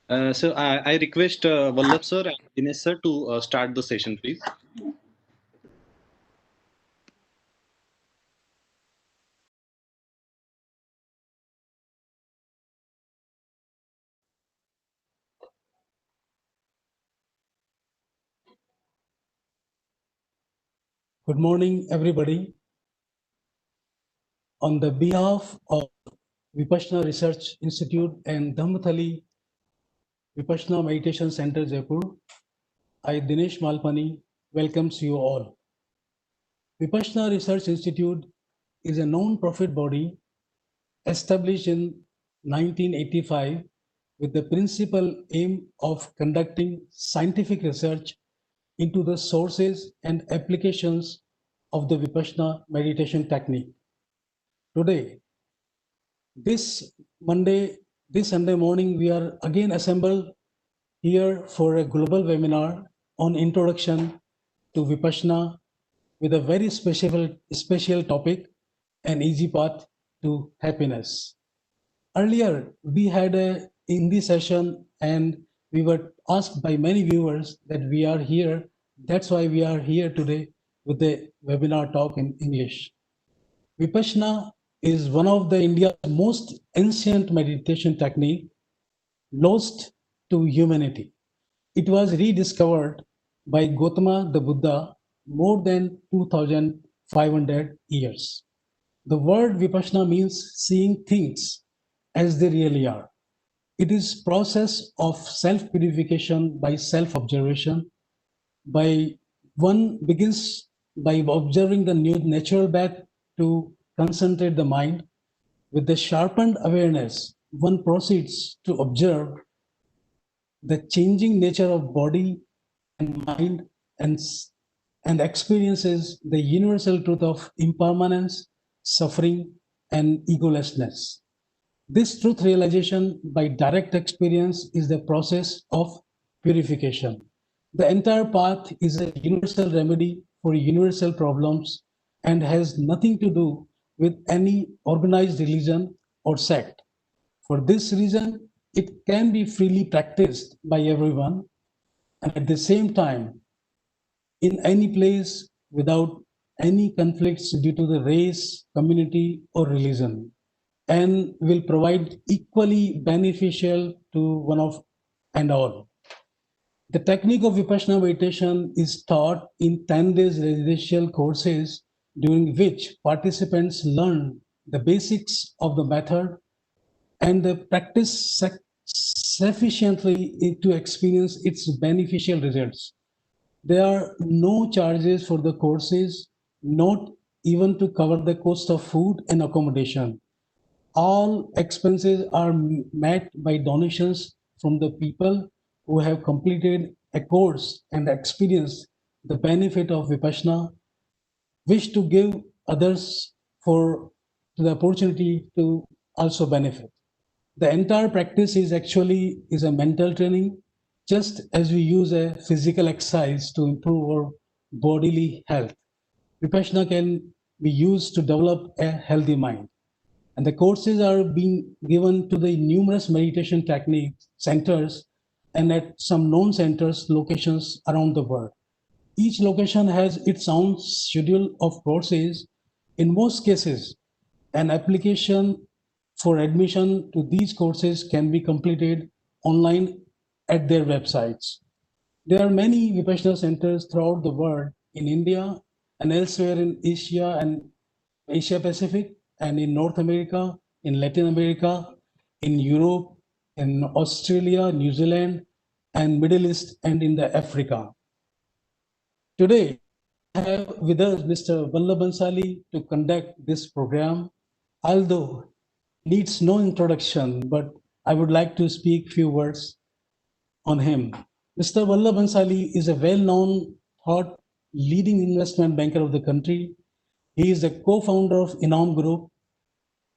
I request Vallabh sir and Dinesh sir to start the session, please. Good morning, everybody. On the behalf of Vipassana Research Institute and Thali Vipassana Meditation Center, Jaipur, I, Dinesh Malpani, welcomes you all. Vipassana Research Institute is a non-profit body established in 1985 with the principal aim of conducting scientific research into the sources and applications of the Vipassana meditation technique. Today, this Sunday morning, we are again assembled here for a global webinar on introduction to Vipassana with a very special topic, an easy path to happiness. Earlier, we had a Hindi session and we were asked by many viewers that we are here. That's why we are here today with the webinar talk in English. Vipassana is one of the India's most ancient meditation technique lost to humanity. It was rediscovered by Gautama the Buddha more than 2500 years. The word Vipassana means seeing things as they really are. It is process of self-purification by self-observation. One begins by observing the new natural bath to concentrate the mind. With the sharpened awareness, one proceeds to observe the changing nature of body and mind and experiences the universal truth of impermanence, suffering, and egolessness. This truth realization by direct experience is the process of purification. The entire path is a universal remedy for universal problems and has nothing to do with any organized religion or sect. For this reason, it can be freely practiced by everyone and at the same time in any place without any conflicts due to the race, community, or religion, and will provide equally beneficial to one of and all. The technique of Vipassana meditation is taught in 10 days residential courses during which participants learn the basics of the method and they practice sufficiently to experience its beneficial results. There are no charges for the courses, not even to cover the cost of food and accommodation. All expenses are met by donations from the people who have completed a course and experienced the benefit of Vipassana, wish to give others for the opportunity to also benefit. The entire practice is actually a mental training, just as we use a physical exercise to improve our bodily health. Vipassana can be used to develop a healthy mind. And the courses are being given to the numerous meditation technique centers and at some known centers locations around the world. Each location has its own schedule of courses. In most cases, an application for admission to these courses can be completed online at their websites. There are many Vipassana centers throughout the world in India and elsewhere in Asia and Asia Pacific and in North America, in Latin America, in Europe, in Australia, New Zealand, and Middle East and in the Africa. Today, we have with us Mr. Vallabh Bhansali to conduct this program. Although needs no introduction, but I would like to speak few words on him. Mr. Vallabh Bhansali is a well-known thought leading investment banker of the country. He is a co-founder of Inam Group,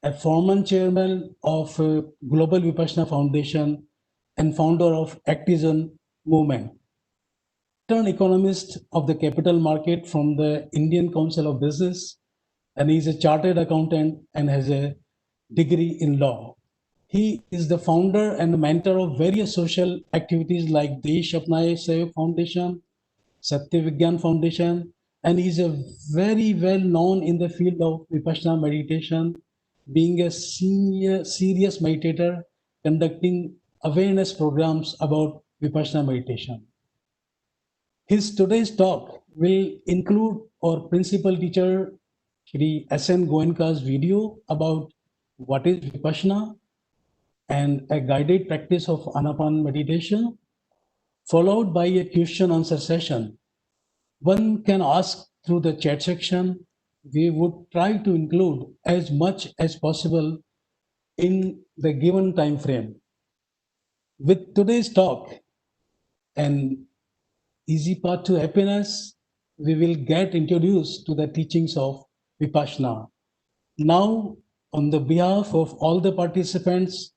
a former chairman of Global Vipassana Foundation, and founder of Activism Movement. Turned economist of the capital market from the Indian Council of Business, and he is a chartered accountant and has a degree in law. He is the founder and mentor of various social activities like Desh Apnaye Sehयोग Foundation, Satya Vigyan Foundation, and he's a very well known in the field of Vipassana meditation, being a senior serious meditator conducting awareness programs about Vipassana meditation. His today's talk will include our principal teacher Shri S.N. Goenka's video about what is Vipassana and a guided practice of Anapana meditation, followed by a question answer session. One can ask through the chat section. We would try to include as much as possible in the given time frame. With today's talk, an easy path to happiness, we will get introduced to the teachings of Vipassana. Now, on the behalf of all the participants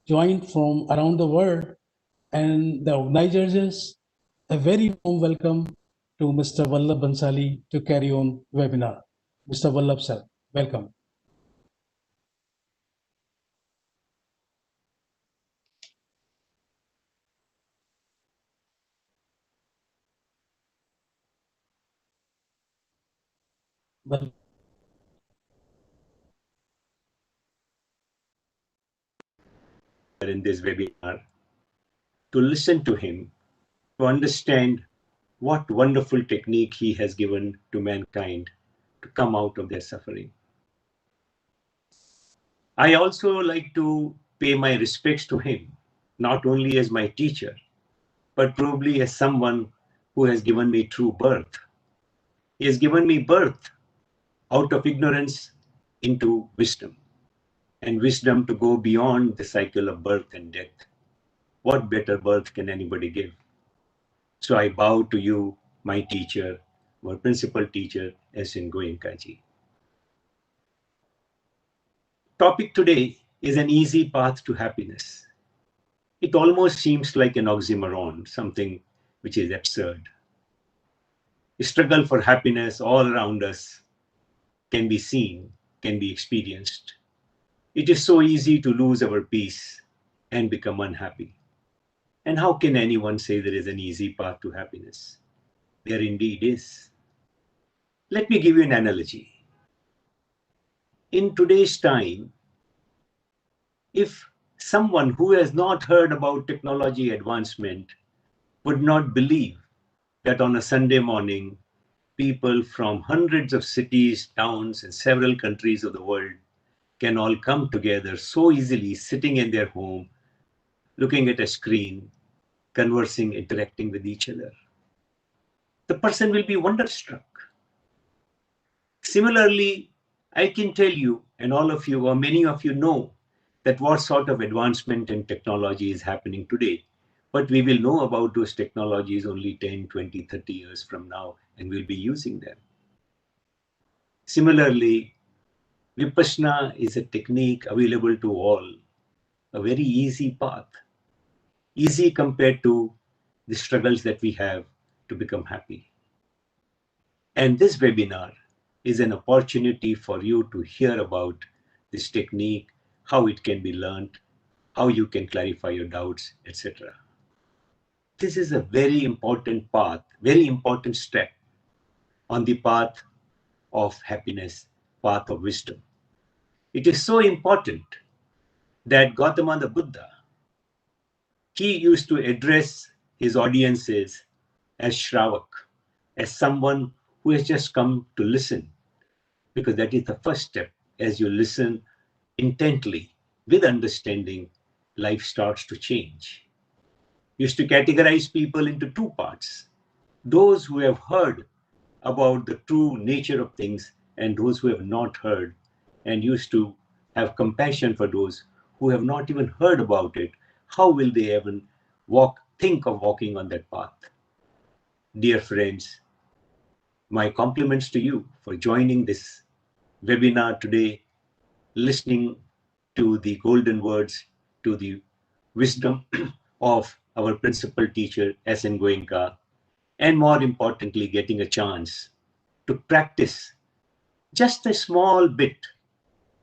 joined from around the world and the organizers, a very warm welcome to Mr. Vallabh Bhansali to carry on webinar. Mr. Vallabh sir, welcome. Well, in this webinar, to listen to him, to understand what wonderful technique he has given to mankind to come out of their suffering. I also like to pay my respects to him, not only as my teacher, but probably as someone who has given me true birth. He has given me birth out of ignorance into wisdom, and wisdom to go beyond the cycle of birth and death. What better birth can anybody give? So I bow to you, my teacher, my principal teacher, S.N. Goenka. Topic today is an easy path to happiness. It almost seems like an oxymoron, something which is absurd. The struggle for happiness all around us can be seen, can be experienced. It is so easy to lose our peace and become unhappy. And how can anyone say there is an easy path to happiness? There indeed is. Let me give you an analogy. In today's time, if someone who has not heard about technology advancement would not believe that on a Sunday morning, people from hundreds of cities, towns, and several countries of the world can all come together so easily, sitting in their home, looking at a screen, conversing, interacting with each other, the person will be wonderstruck. Similarly, I can tell you, and all of you, or many of you know, that what sort of advancement in technology is happening today. But we will know about those technologies only 10, 20, 30 years from now, and we'll be using them. Similarly, Vipassana is a technique available to all, a very easy path, easy compared to the struggles that we have to become happy. And this webinar is an opportunity for you to hear about this technique, how it can be learned, how you can clarify your doubts, etc. This is a very important path, very important step on the path of happiness, path of wisdom. It is so important that Gautama the Buddha, he used to address his audiences as Shravak, as someone who has just come to listen, because that is the first step. As you listen intently with understanding, life starts to change. He used to categorize people into two parts: those who have heard about the true nature of things and those who have not heard, and used to have compassion for those who have not even heard about it. How will they even think of walking on that path? Dear friends, my compliments to you for joining this webinar today, listening to the golden words, to the wisdom of our principal teacher, S.N. Goenka, and more importantly, getting a chance to practice just a small bit,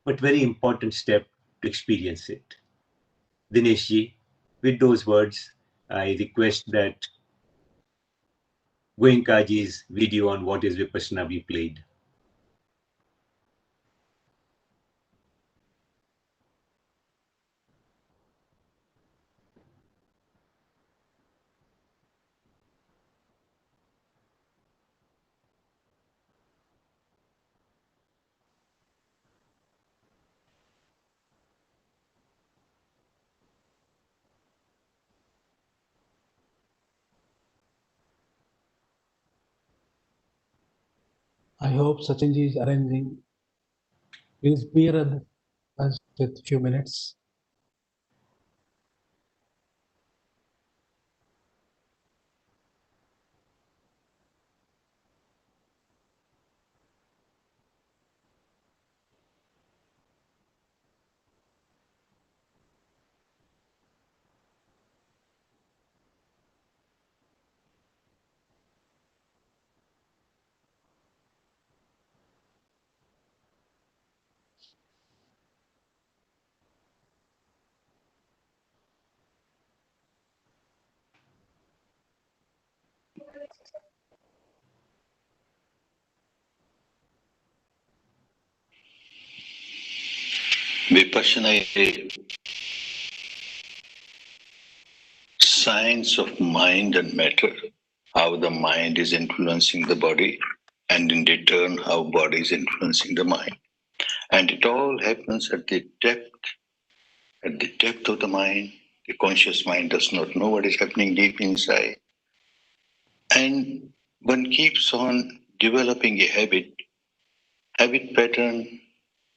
but very important step to experience it. Dineshji, with those words, I request that Goenkaji's video on what is Vipassana be played. I hope Sachinji is arranging. Please bear us with a few minutes. Vipassana is a science of mind and matter, how the mind is influencing the body, and in return, how body is influencing the mind. And it all happens at the depth of the mind. The conscious mind does not know what is happening deep inside. And one keeps on developing a habit pattern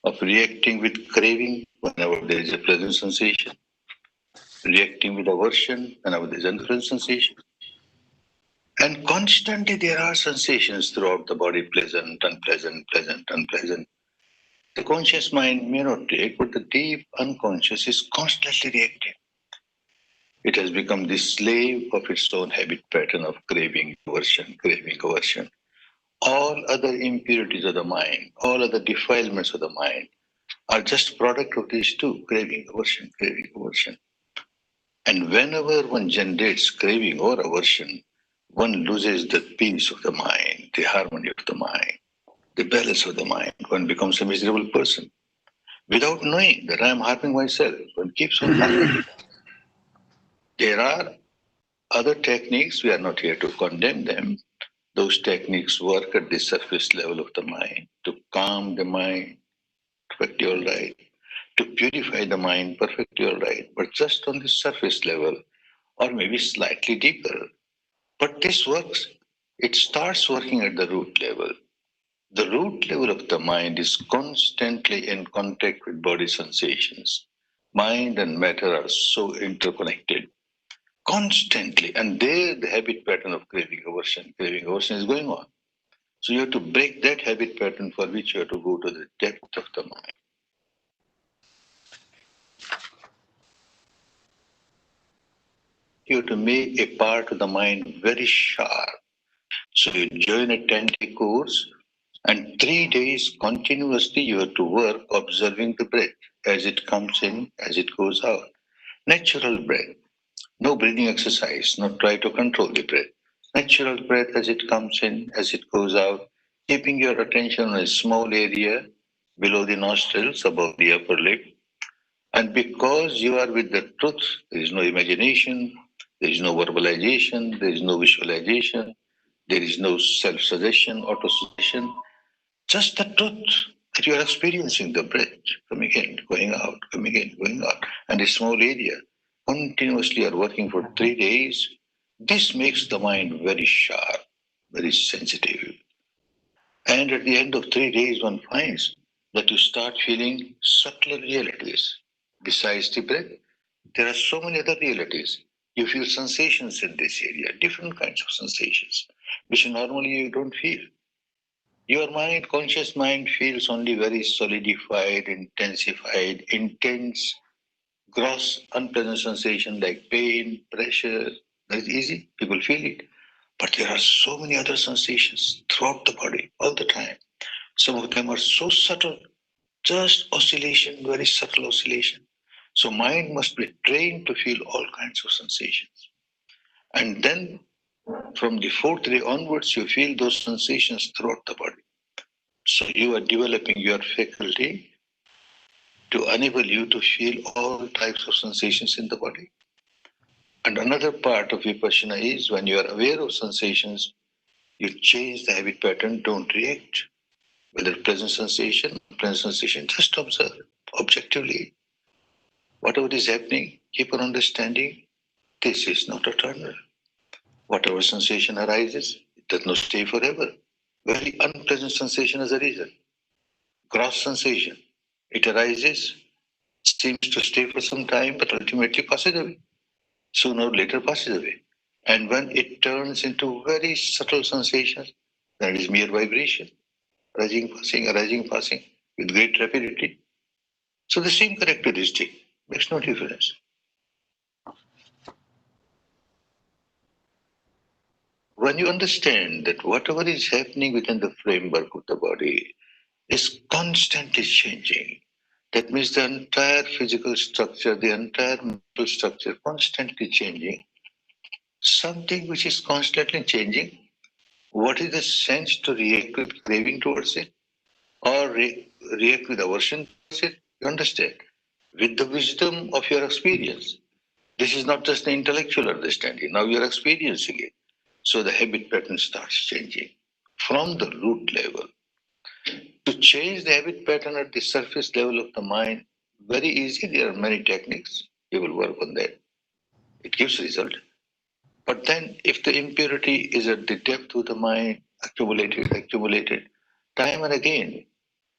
of reacting with craving whenever there is a pleasant sensation, reacting with aversion whenever there is unpleasant sensation. And constantly there are sensations throughout the body, pleasant, unpleasant, pleasant, unpleasant. The conscious mind may not react, but the deep unconscious is constantly reacting. It has become the slave of its own habit pattern of craving, aversion, craving, aversion. All other impurities of the mind, all other defilements of the mind are just product of these two, craving, aversion, craving, aversion. And whenever one generates craving or aversion, one loses the peace of the mind, the harmony of the mind, the balance of the mind. One becomes a miserable person. Without knowing that I am harming myself, one keeps on harming. There are other techniques, we are not here to condemn them. Those techniques work at the surface level of the mind, to calm the mind, perfectly all right, to purify the mind, perfectly all right, but just on the surface level, or maybe slightly deeper. But this works, it starts working at the root level. The root level of the mind is constantly in contact with body sensations. Mind and matter are so interconnected, constantly. And there the habit pattern of craving aversion is going on. So you have to break that habit pattern, for which you have to go to the depth of the mind. You have to make a part of the mind very sharp. So you join a 10-day course, and 3 days continuously you have to work observing the breath as it comes in, as it goes out. Natural breath. No breathing exercise, not try to control the breath. Natural breath as it comes in, as it goes out, keeping your attention on a small area below the nostrils, above the upper lip. And because you are with the truth, there is no imagination, there is no verbalization, there is no visualization, there is no self-suggestion, auto-suggestion, just the truth that you are experiencing the breath coming in, going out, coming in, going out, and a small area. Continuously are working for 3 days. This makes the mind very sharp, very sensitive. And at the end of 3 days, one finds that you start feeling subtler realities. Besides the breath, there are so many other realities. You feel sensations in this area, different kinds of sensations, which normally you don't feel. Your mind, conscious mind, feels only very solidified, intensified, intense, gross, unpleasant sensation like pain, pressure. That is easy, people feel it. But there are so many other sensations throughout the body, all the time. Some of them are so subtle, just oscillation, very subtle oscillation. So mind must be trained to feel all kinds of sensations. And then from the fourth day onwards, you feel those sensations throughout the body. So you are developing your faculty to enable you to feel all types of sensations in the body. And another part of Vipassana is when you are aware of sensations, you change the habit pattern, don't react. Whether pleasant sensation, just observe objectively. Whatever is happening, keep on understanding this is not eternal. Whatever sensation arises, it does not stay forever. Very unpleasant sensation as a reason. Gross sensation. It arises, seems to stay for some time, but ultimately passes away. Sooner or later passes away. And when it turns into very subtle sensations, then it is mere vibration, arising, passing with great rapidity. So the same characteristic makes no difference. When you understand that whatever is happening within the framework of the body is constantly changing, that means the entire physical structure, the entire mental structure constantly changing, something which is constantly changing, what is the sense to react with craving towards it or react with aversion towards it? You understand? With the wisdom of your experience. This is not just the intellectual understanding. Now you're experiencing it. So the habit pattern starts changing from the root level. To change the habit pattern at the surface level of the mind, very easy. There are many techniques. You will work on that. It gives result. But then if the impurity is at the depth of the mind, accumulated, time and again,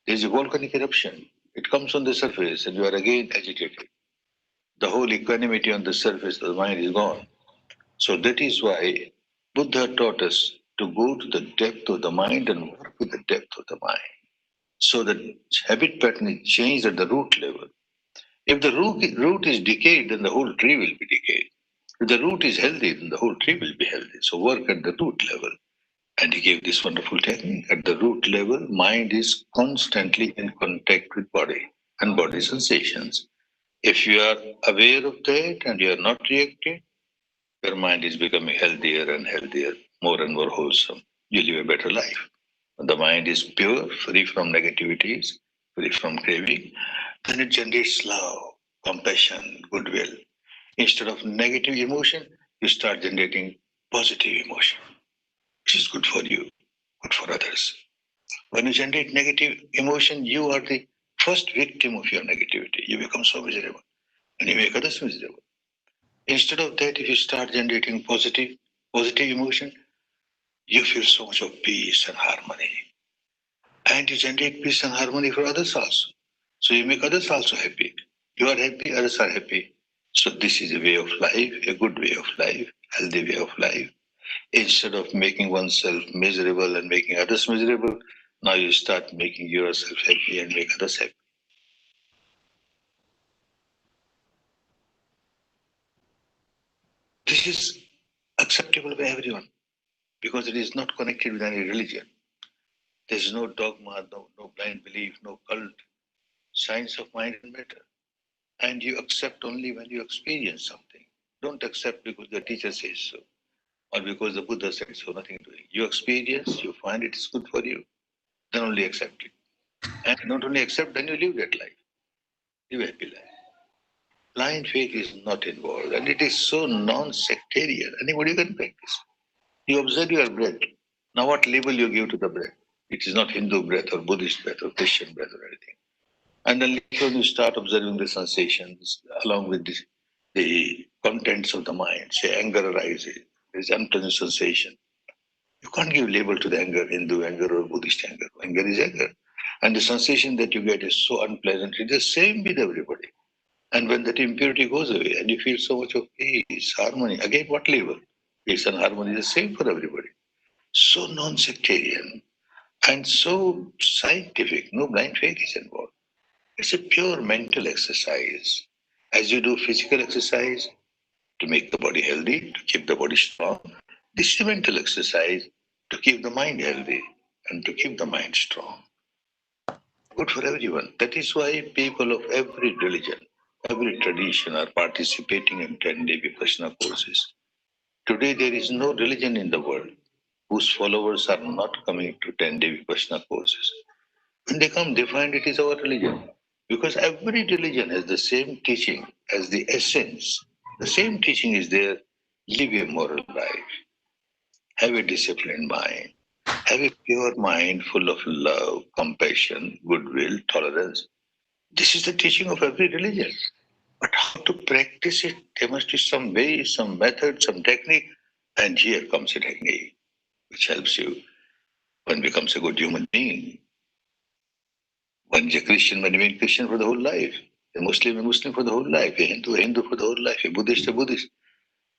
there is a volcanic eruption. It comes on the surface and you are again agitated. The whole equanimity on the surface of the mind is gone. So that is why Buddha taught us to go to the depth of the mind and work with the depth of the mind. So the habit pattern is changed at the root level. If the root is decayed, then the whole tree will be decayed. If the root is healthy, then the whole tree will be healthy. So work at the root level. And he gave this wonderful technique. At the root level, mind is constantly in contact with body and body sensations. If you are aware of that and you are not reacting, your mind is becoming healthier and healthier, more and more wholesome. You live a better life. When the mind is pure, free from negativities, free from craving, then it generates love, compassion, goodwill. Instead of negative emotion, you start generating positive emotion, which is good for you, good for others. When you generate negative emotion, you are the first victim of your negativity. You become so miserable and you make others miserable. Instead of that, if you start generating positive emotion, you feel so much of peace and harmony. And you generate peace and harmony for others also. So you make others also happy. You are happy, others are happy. So this is a way of life, a good way of life, healthy way of life. Instead of making oneself miserable and making others miserable, now you start making yourself happy and make others happy. This is acceptable by everyone because it is not connected with any religion. There is no dogma, no blind belief, no cult. Science of mind and matter. And you accept only when you experience something. Don't accept because the teacher says so or because the Buddha said so, nothing doing. You experience, you find it is good for you, then only accept it. And not only accept, then you live that life. Live a happy life. Blind faith is not involved and it is so non-sectarian. Anybody can practice. You observe your breath. Now what label you give to the breath? It is not Hindu breath or Buddhist breath or Christian breath or anything. And then later on you start observing the sensations along with the contents of the mind. Say anger arises, there is unpleasant sensation. You can't give label to the anger, Hindu anger or Buddhist anger. Anger is anger. And the sensation that you get is so unpleasant. It's the same with everybody. And when that impurity goes away and you feel so much of peace, harmony, again what label? Peace and harmony is the same for everybody. So non-sectarian and so scientific, no blind faith is involved. It's a pure mental exercise. As you do physical exercise to make the body healthy, to keep the body strong, this is a mental exercise to keep the mind healthy and to keep the mind strong. Good for everyone. That is why people of every religion every tradition are participating in 10-day Vipassana courses. Today there is no religion in the world whose followers are not coming to 10-day Vipassana courses. When they come, they find it is our religion. Because every religion has the same teaching as the essence. The same teaching is there. Live a moral life. Have a disciplined mind. Have a pure mind full of love, compassion, goodwill, tolerance. This is the teaching of every religion. But how to practice it? There must be some way, some method, some technique. And here comes a technique which helps you one becomes a good human being. One is a Christian, one remains Christian for the whole life. A Muslim for the whole life. A Hindu for the whole life. A Buddhist.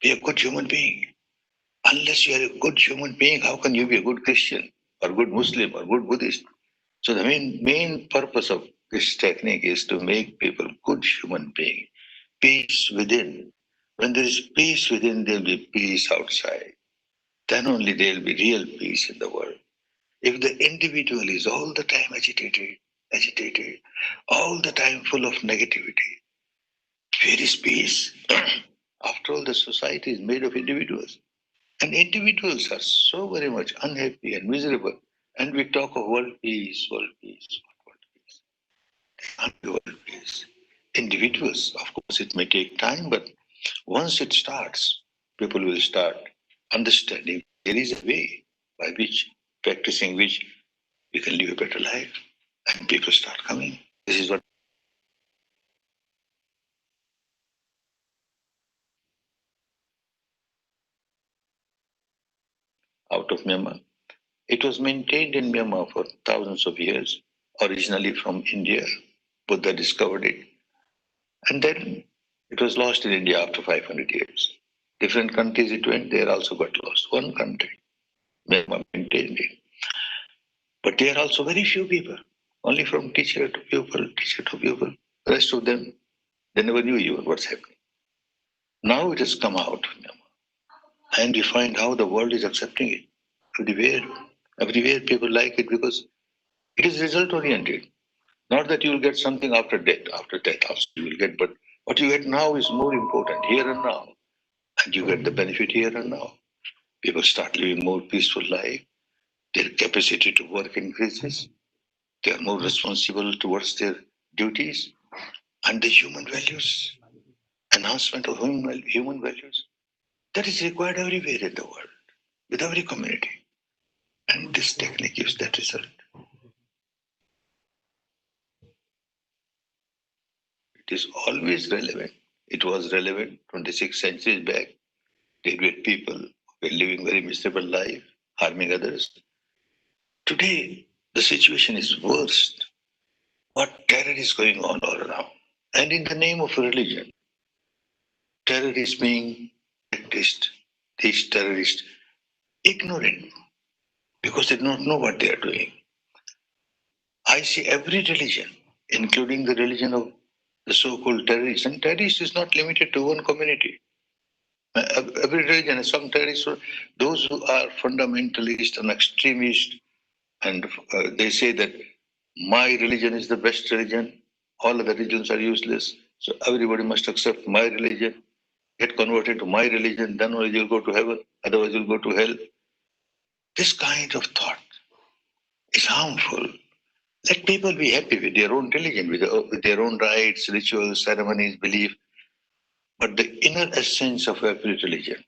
Be a good human being. Unless you are a good human being, how can you be a good Christian or good Muslim or good Buddhist? So the main purpose of this technique is to make people good human beings. Peace within. When there is peace within, there will be peace outside. Then only there will be real peace in the world. If the individual is all the time agitated, all the time full of negativity, where is peace? After all, the society is made of individuals. And individuals are so very much unhappy and miserable. And we talk of world peace, world peace, world peace. There can't be world peace. Individuals, of course, it may take time, but once it starts, people will start understanding there is a way by which, practicing which, we can live a better life. And people start coming. This is what out of Myanmar. It was maintained in Myanmar for thousands of years, originally from India. Buddha discovered it. And then it was lost in India after 500 years. Different countries it went, there also got lost. One country, Myanmar, maintained it. But there are also very few people, only from teacher to pupil. The rest of them, they never knew even what's happening. Now it has come out of Myanmar. And we find how the world is accepting it. Everywhere people like it because it is result oriented. Not that you will get something after death also you will get, but what you get now is more important, here and now. And you get the benefit here and now. People start living more peaceful life. Their capacity to work increases. They are more responsible towards their duties. And the human values, enhancement of human values, that is required everywhere in the world, with every community. And this technique gives that result. It is always relevant. It was relevant 26 centuries back. There were people who were living very miserable life, harming others. Today, the situation is worse. What terror is going on all around. And in the name of religion, terror is being practiced. These terrorists ignorant because they don't know what they are doing. I see every religion, including the religion of the so-called terrorists. And terrorists is not limited to one community. Every religion has some terrorists. Those who are fundamentalist and extremist, and they say that my religion is the best religion, all other religions are useless, so everybody must accept my religion, get converted to my religion, then only you'll go to heaven, otherwise you'll go to hell. This kind of thought is harmful. Let people be happy with their own religion, with their own rites, rituals, ceremonies, belief. But the inner essence of every religion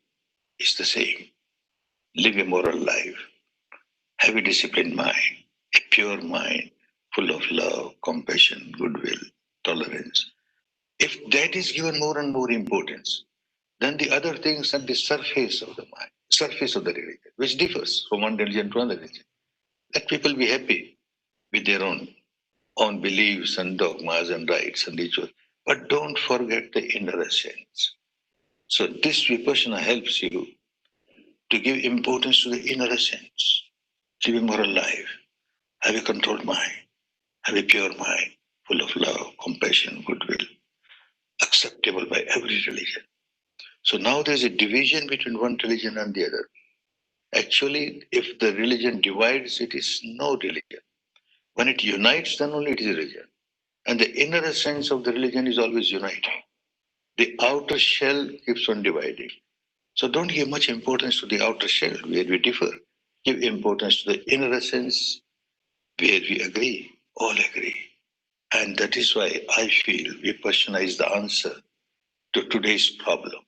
is the same. Live a moral life. Have a disciplined mind, a pure mind, full of love, compassion, goodwill, tolerance. If that is given more and more importance, then the other things are the surface of the mind, surface of the religion, which differs from one religion to another religion. Let people be happy with their own beliefs and dogmas and rites and rituals, but don't forget the inner essence. So this Vipassana helps you to give importance to the inner essence. Live a moral life, have a controlled mind, have a pure mind, full of love, compassion, goodwill, acceptable by every religion. So now there's a division between one religion and the other. Actually, if the religion divides, it is no religion. When it unites, then only it is a religion. And the inner essence of the religion is always uniting. The outer shell keeps on dividing. So don't give much importance to the outer shell where we differ. Give importance to the inner essence where we agree, all agree. And that is why I feel Vipassana is the answer to today's problem.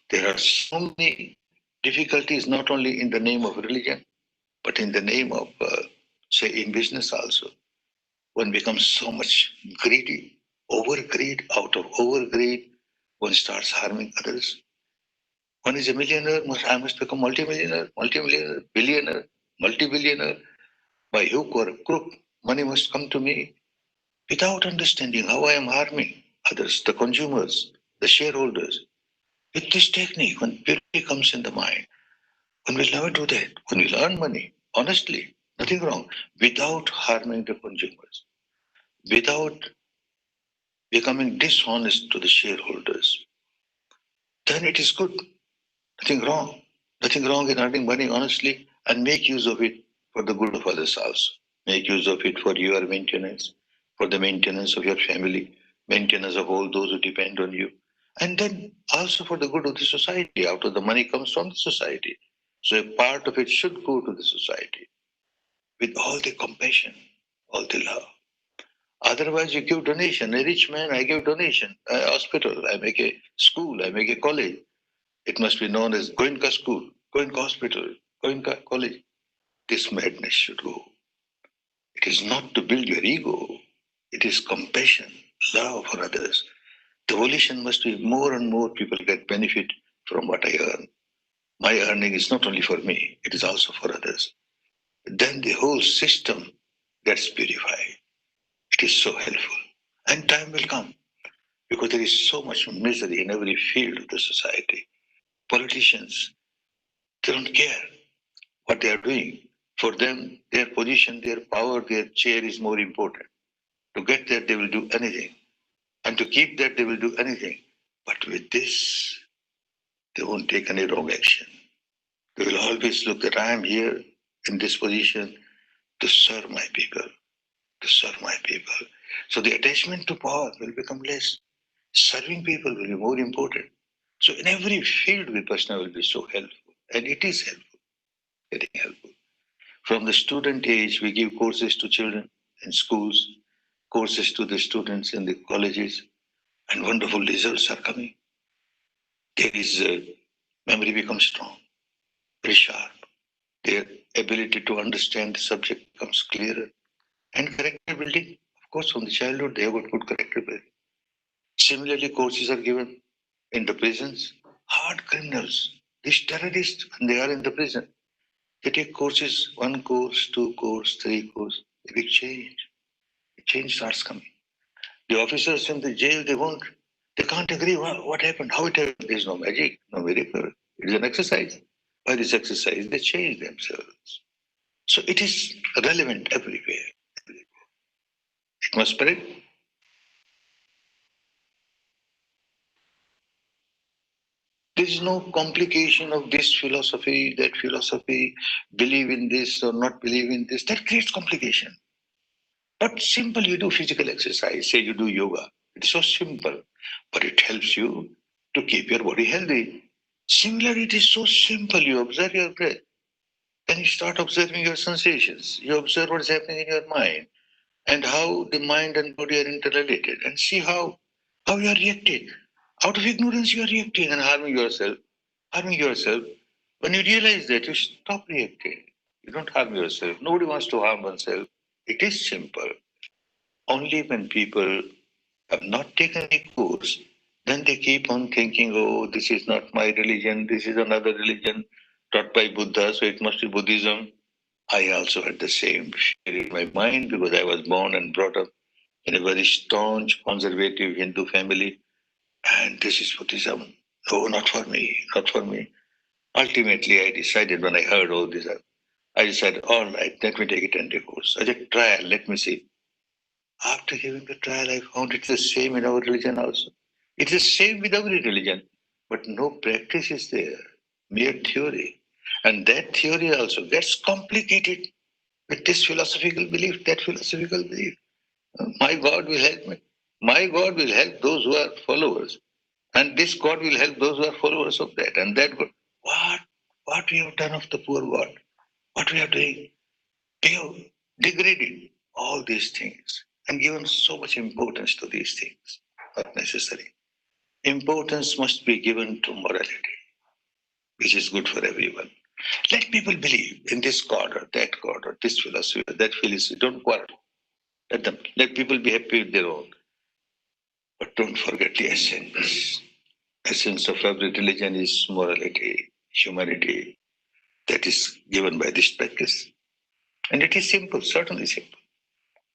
There are so many difficulties, not only in the name of religion, but in the name of, say, in business also. One becomes so much greedy, overgreed. Out of overgreed, one starts harming others. One is a millionaire, I must become multimillionaire, billionaire, multi-billionaire. By hook or crook, money must come to me without understanding how I am harming others, the consumers, the shareholders. With this technique, when purity comes in the mind, one will never do that. One will earn money, honestly, nothing wrong, without harming the consumers, without becoming dishonest to the shareholders. Then it is good, nothing wrong. Nothing wrong in earning money honestly and make use of it for the good of others also. Make use of it for your maintenance, for the maintenance of your family, maintenance of all those who depend on you. And then also for the good of the society. After the money comes from the society. So a part of it should go to the society with all the compassion, all the love. Otherwise, you give donation. A rich man, I give donation. A hospital, I make a school, I make a college. It must be known as Goenka School, Goenka Hospital, Goenka College. This madness should go. It is not to build your ego. It is compassion, love for others. The volition must be more and more people get benefit from what I earn. My earning is not only for me, it is also for others. Then the whole system gets purified. It is so helpful. And time will come because there is so much misery in every field of the society. Politicians, they don't care what they are doing. For them, their position, their power, their chair is more important. To get there, they will do anything. And to keep that, they will do anything. But with this, they won't take any wrong action. They will always look that I am here in this position to serve my people, to serve my people. So the attachment to power will become less. Serving people will be more important. So in every field, Vipassana will be so helpful. And it is helpful, very helpful. From the student age, we give courses to children in schools, courses to the students in the colleges, and wonderful results are coming. There is memory becomes strong, very sharp. Their ability to understand the subject becomes clearer. And character building, of course, from the childhood, they have got good character building. Similarly, courses are given in the prisons. Hard criminals, these terrorists, when they are in the prison, they take courses, 1 course, 2 course, 3 course, a big change. A change starts coming. The officers in the jail, they can't agree what happened, how it happened. There's no magic, no miracle. It is an exercise. By this exercise, they change themselves. So it is relevant everywhere. It must spread. There is no complication of this philosophy, that philosophy, believe in this or not believe in this. That creates complication. But simple, you do physical exercise, say you do yoga. It's so simple, but it helps you to keep your body healthy. Similarly, it is so simple. You observe your breath. Then you start observing your sensations. You observe what's happening in your mind and how the mind and body are interrelated and see how you are reacting. Out of ignorance, you are reacting and harming yourself. Harming yourself. When you realize that, you stop reacting. You don't harm yourself. Nobody wants to harm oneself. It is simple. Only when people have not taken a course, then they keep on thinking, oh, this is not my religion, this is another religion taught by Buddha, so it must be Buddhism. I also had the same fear in my mind because I was born and brought up in a very staunch, conservative Hindu family. And this is Buddhism. Oh, not for me, not for me. Ultimately, I decided when I heard all this, I decided, all right, let me take a 10-day course. I said, trial, let me see. After giving the trial, I found it's the same in our religion also. It's the same with every religion, but no practice is there, mere theory. And that theory also gets complicated with this philosophical belief, that philosophical belief. My God will help me. My God will help those who are followers. And this God will help those who are followers of that. And that God. What we have done of the poor God? What we are doing? We have degraded all these things and given so much importance to these things. Not necessary. Importance must be given to morality, which is good for everyone. Let people believe in this God or this philosophy or that philosophy. Don't quarrel. Let people be happy with their own. But don't forget the essence. Essence of every religion is morality, humanity, that is given by this practice. And it is simple, certainly simple.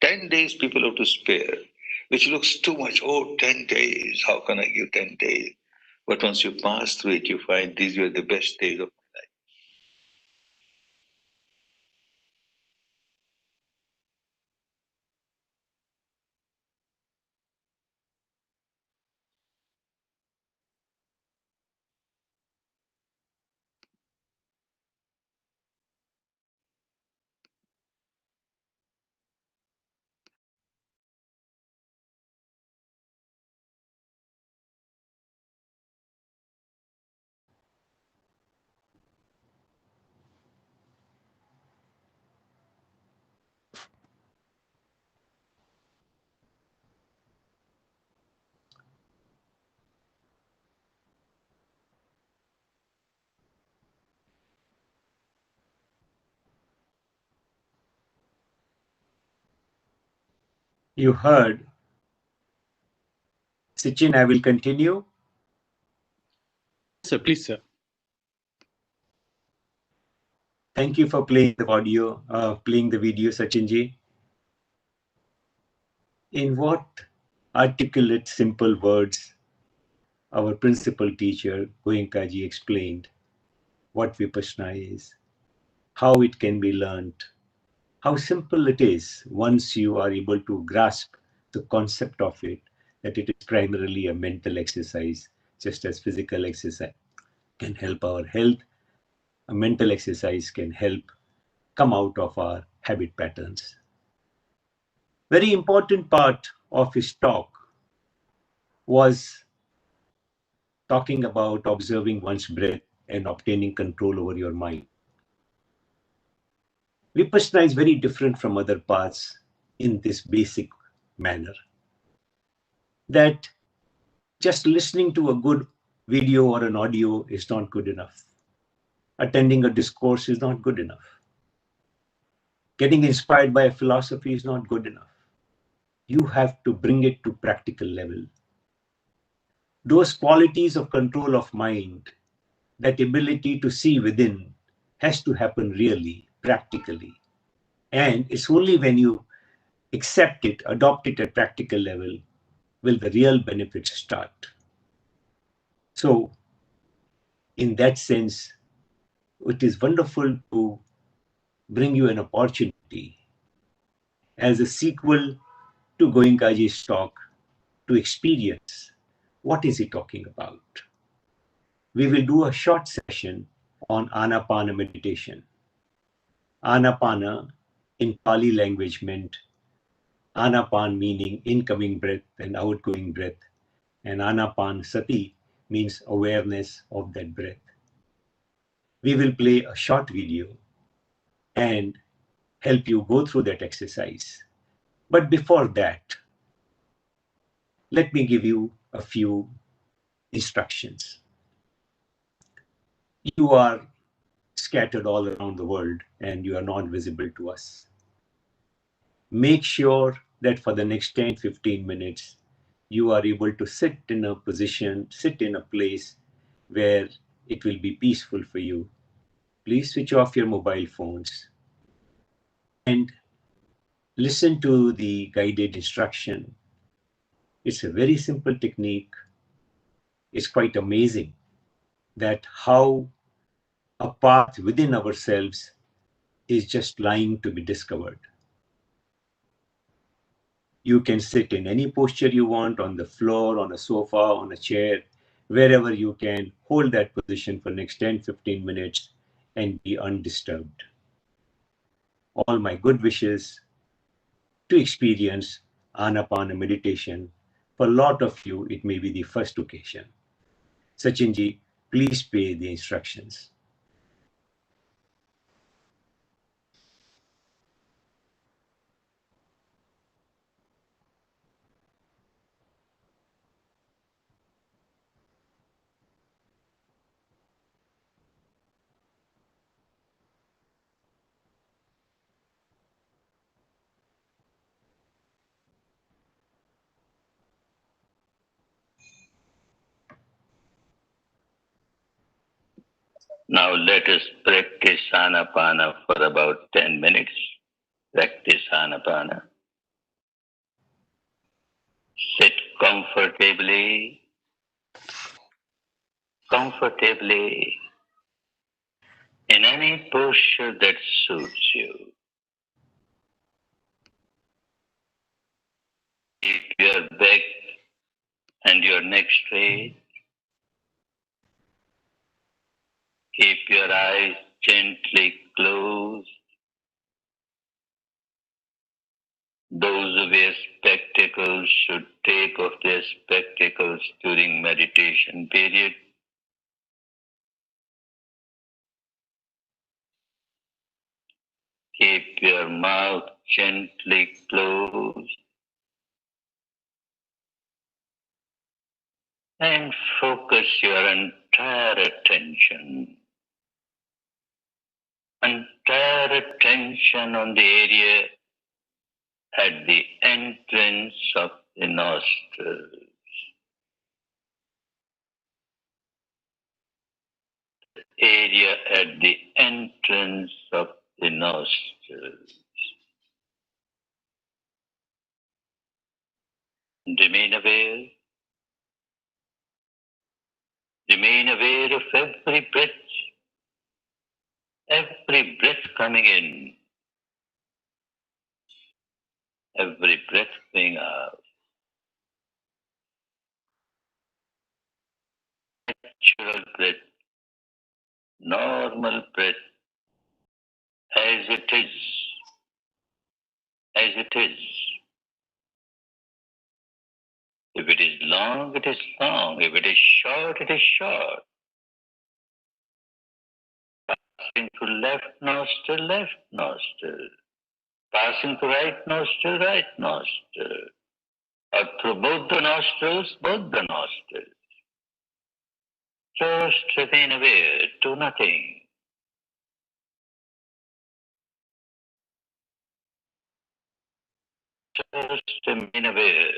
10 days people have to spare, which looks too much. Oh, 10 days, how can I give 10 days? But once you pass through it, you find these were the best days of my life. You heard. Sachin, I will continue. Sir, please, sir. Thank you for playing the audio, playing the video, Sachinji. In what articulate, simple words our principal teacher, Goenkaji, explained what Vipassana is, how it can be learned, how simple it is once you are able to grasp the concept of it, that it is primarily a mental exercise, just as physical exercise can help our health, a mental exercise can help come out of our habit patterns. Very important part of his talk was talking about observing one's breath and obtaining control over your mind. Vipassana is very different from other paths in this basic manner. That just listening to a good video or an audio is not good enough. Attending a discourse is not good enough. Getting inspired by a philosophy is not good enough. You have to bring it to practical level. Those qualities of control of mind, that ability to see within, has to happen really, practically. And it's only when you accept it, adopt it at practical level, will the real benefits start. So, in that sense, it is wonderful to bring you an opportunity as a sequel to Goenkaji's talk to experience what is he talking about. We will do a short session on Anapana meditation. Anapana in Thali language meant Anapan meaning incoming breath and outgoing breath, and Anapan Sati means awareness of that breath. We will play a short video and help you go through that exercise. But before that, let me give you a few instructions. You are scattered all around the world and you are not visible to us. Make sure that for the next 10-15 minutes, you are able to sit in a position, sit in a place where it will be peaceful for you. Please switch off your mobile phones and listen to the guided instruction. It's a very simple technique. It's quite amazing that how a path within ourselves is just lying to be discovered. You can sit in any posture you want, on the floor, on a sofa, on a chair, wherever you can. Hold that position for next 10-15 minutes and be undisturbed. all my good wishes to experience Anapana meditation. For a lot of you, it may be the first occasion. Sachinji, please pay the instructions. Now let us practice Anapana for about 10 minutes. Practice Anapana. Sit comfortably in any posture that suits you. Keep your back and your neck straight. Keep your eyes gently closed. Those who wear spectacles should take off their spectacles during meditation period. Keep your mouth gently closed and focus your entire attention on the area at the entrance of the nostrils. Area at the entrance of the nostrils. Remain aware. Remain aware of every breath coming in, every breath going out. Natural breath, normal breath, as it is, as it is. If it is long, it is long. If it is short, it is short. Passing to left nostril. Passing to right nostril. Or through both the nostrils. Just remain aware, do nothing. Just remain aware.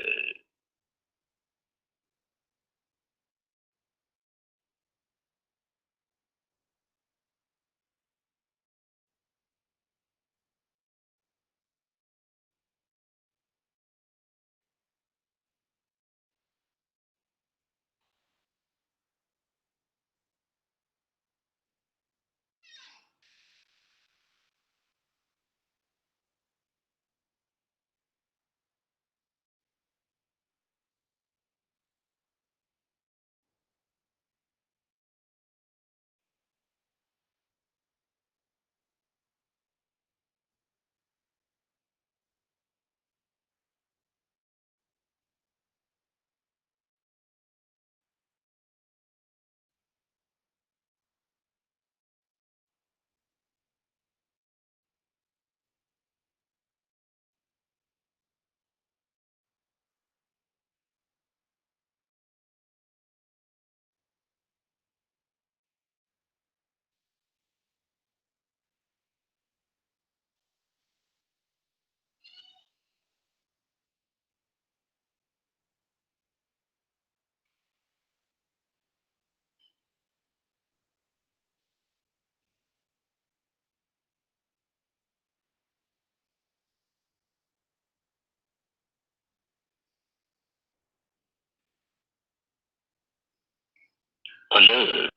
Alert,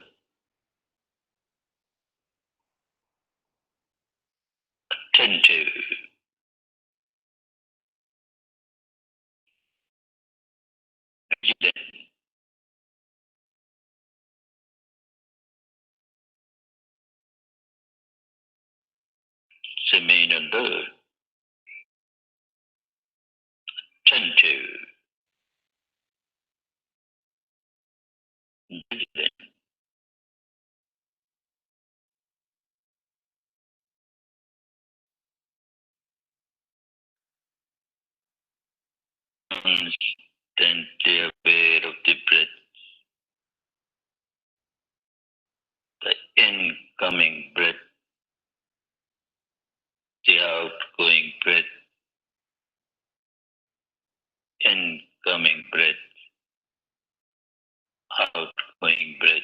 attentive, vigilant, remain alert, attentive, vigilant. Constantly aware of the breath, the incoming breath, the outgoing breath, incoming breath, outgoing breath.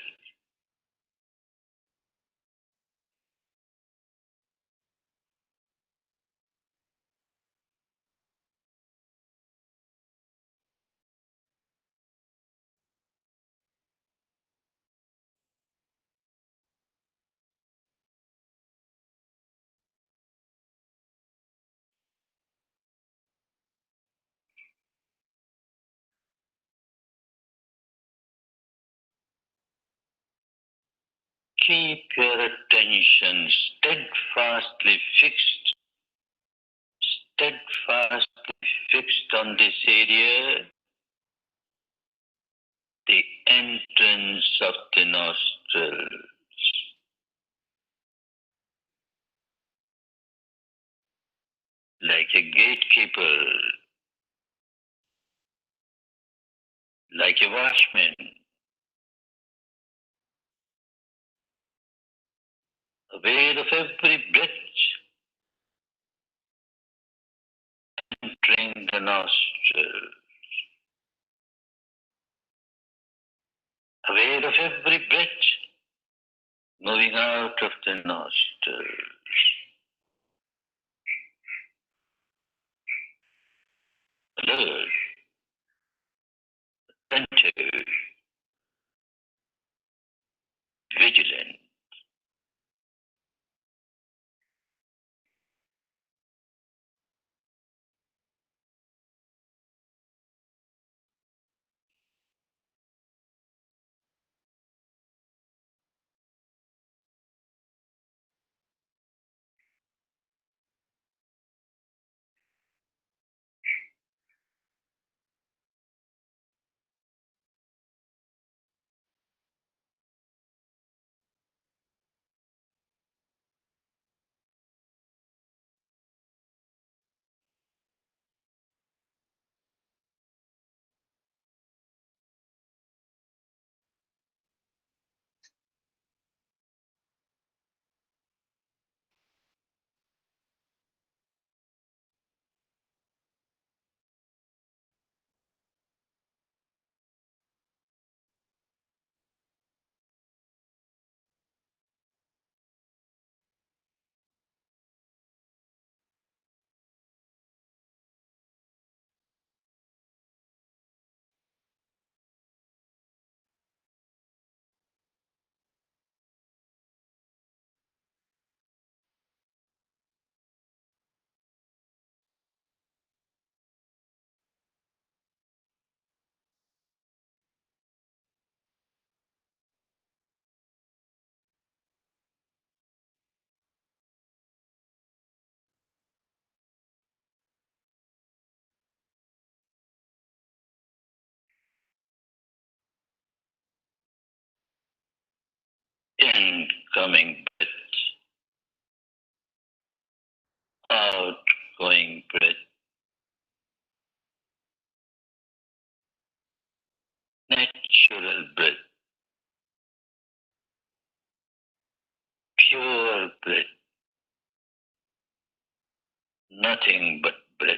Keep your attention steadfastly fixed on this area, the entrance of the nostrils. Like a gatekeeper, like a watchman, aware of every breath entering the nostril, aware of every breath moving out of the nostril. Alert, attentive, vigilant. Incoming breath, outgoing breath, natural breath, pure breath, nothing but breath.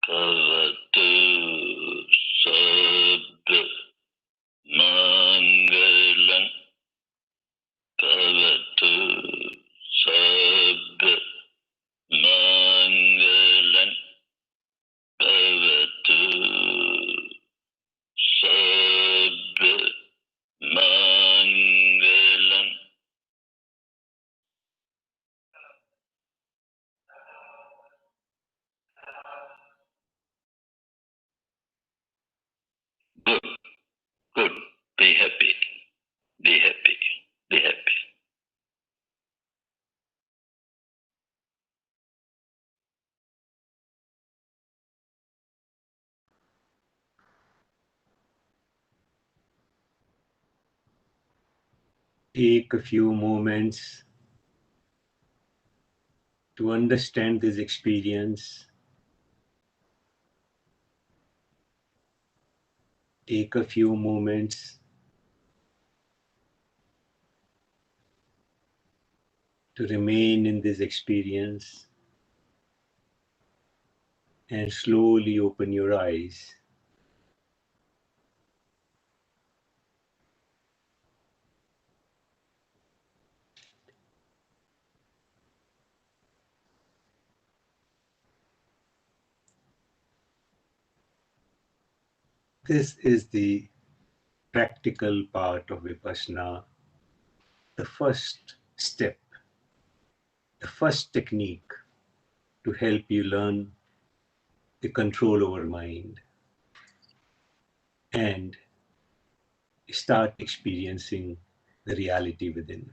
Kavatu Sabda Mangalam Kavatu Good, good. Be happy. Be happy. Be happy. Take a few moments to understand this experience. Take a few moments to remain in this experience and slowly open your eyes. This is the practical part of Vipassana, the first step, the first technique to help you learn the control over mind and start experiencing the reality within.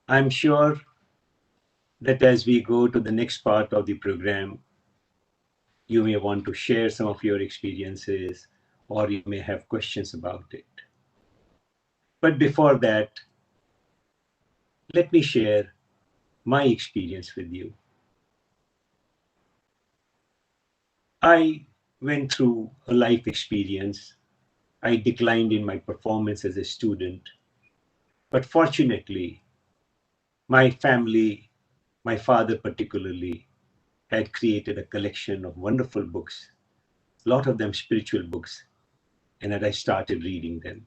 I'm sure that as we go to the next part of the program, you may want to share some of your experiences or you may have questions about it. But before that, let me share my experience with you. I went through a life experience. I declined in my performance as a student. But fortunately, my family, my father particularly, had created a collection of wonderful books, a lot of them spiritual books, and I started reading them.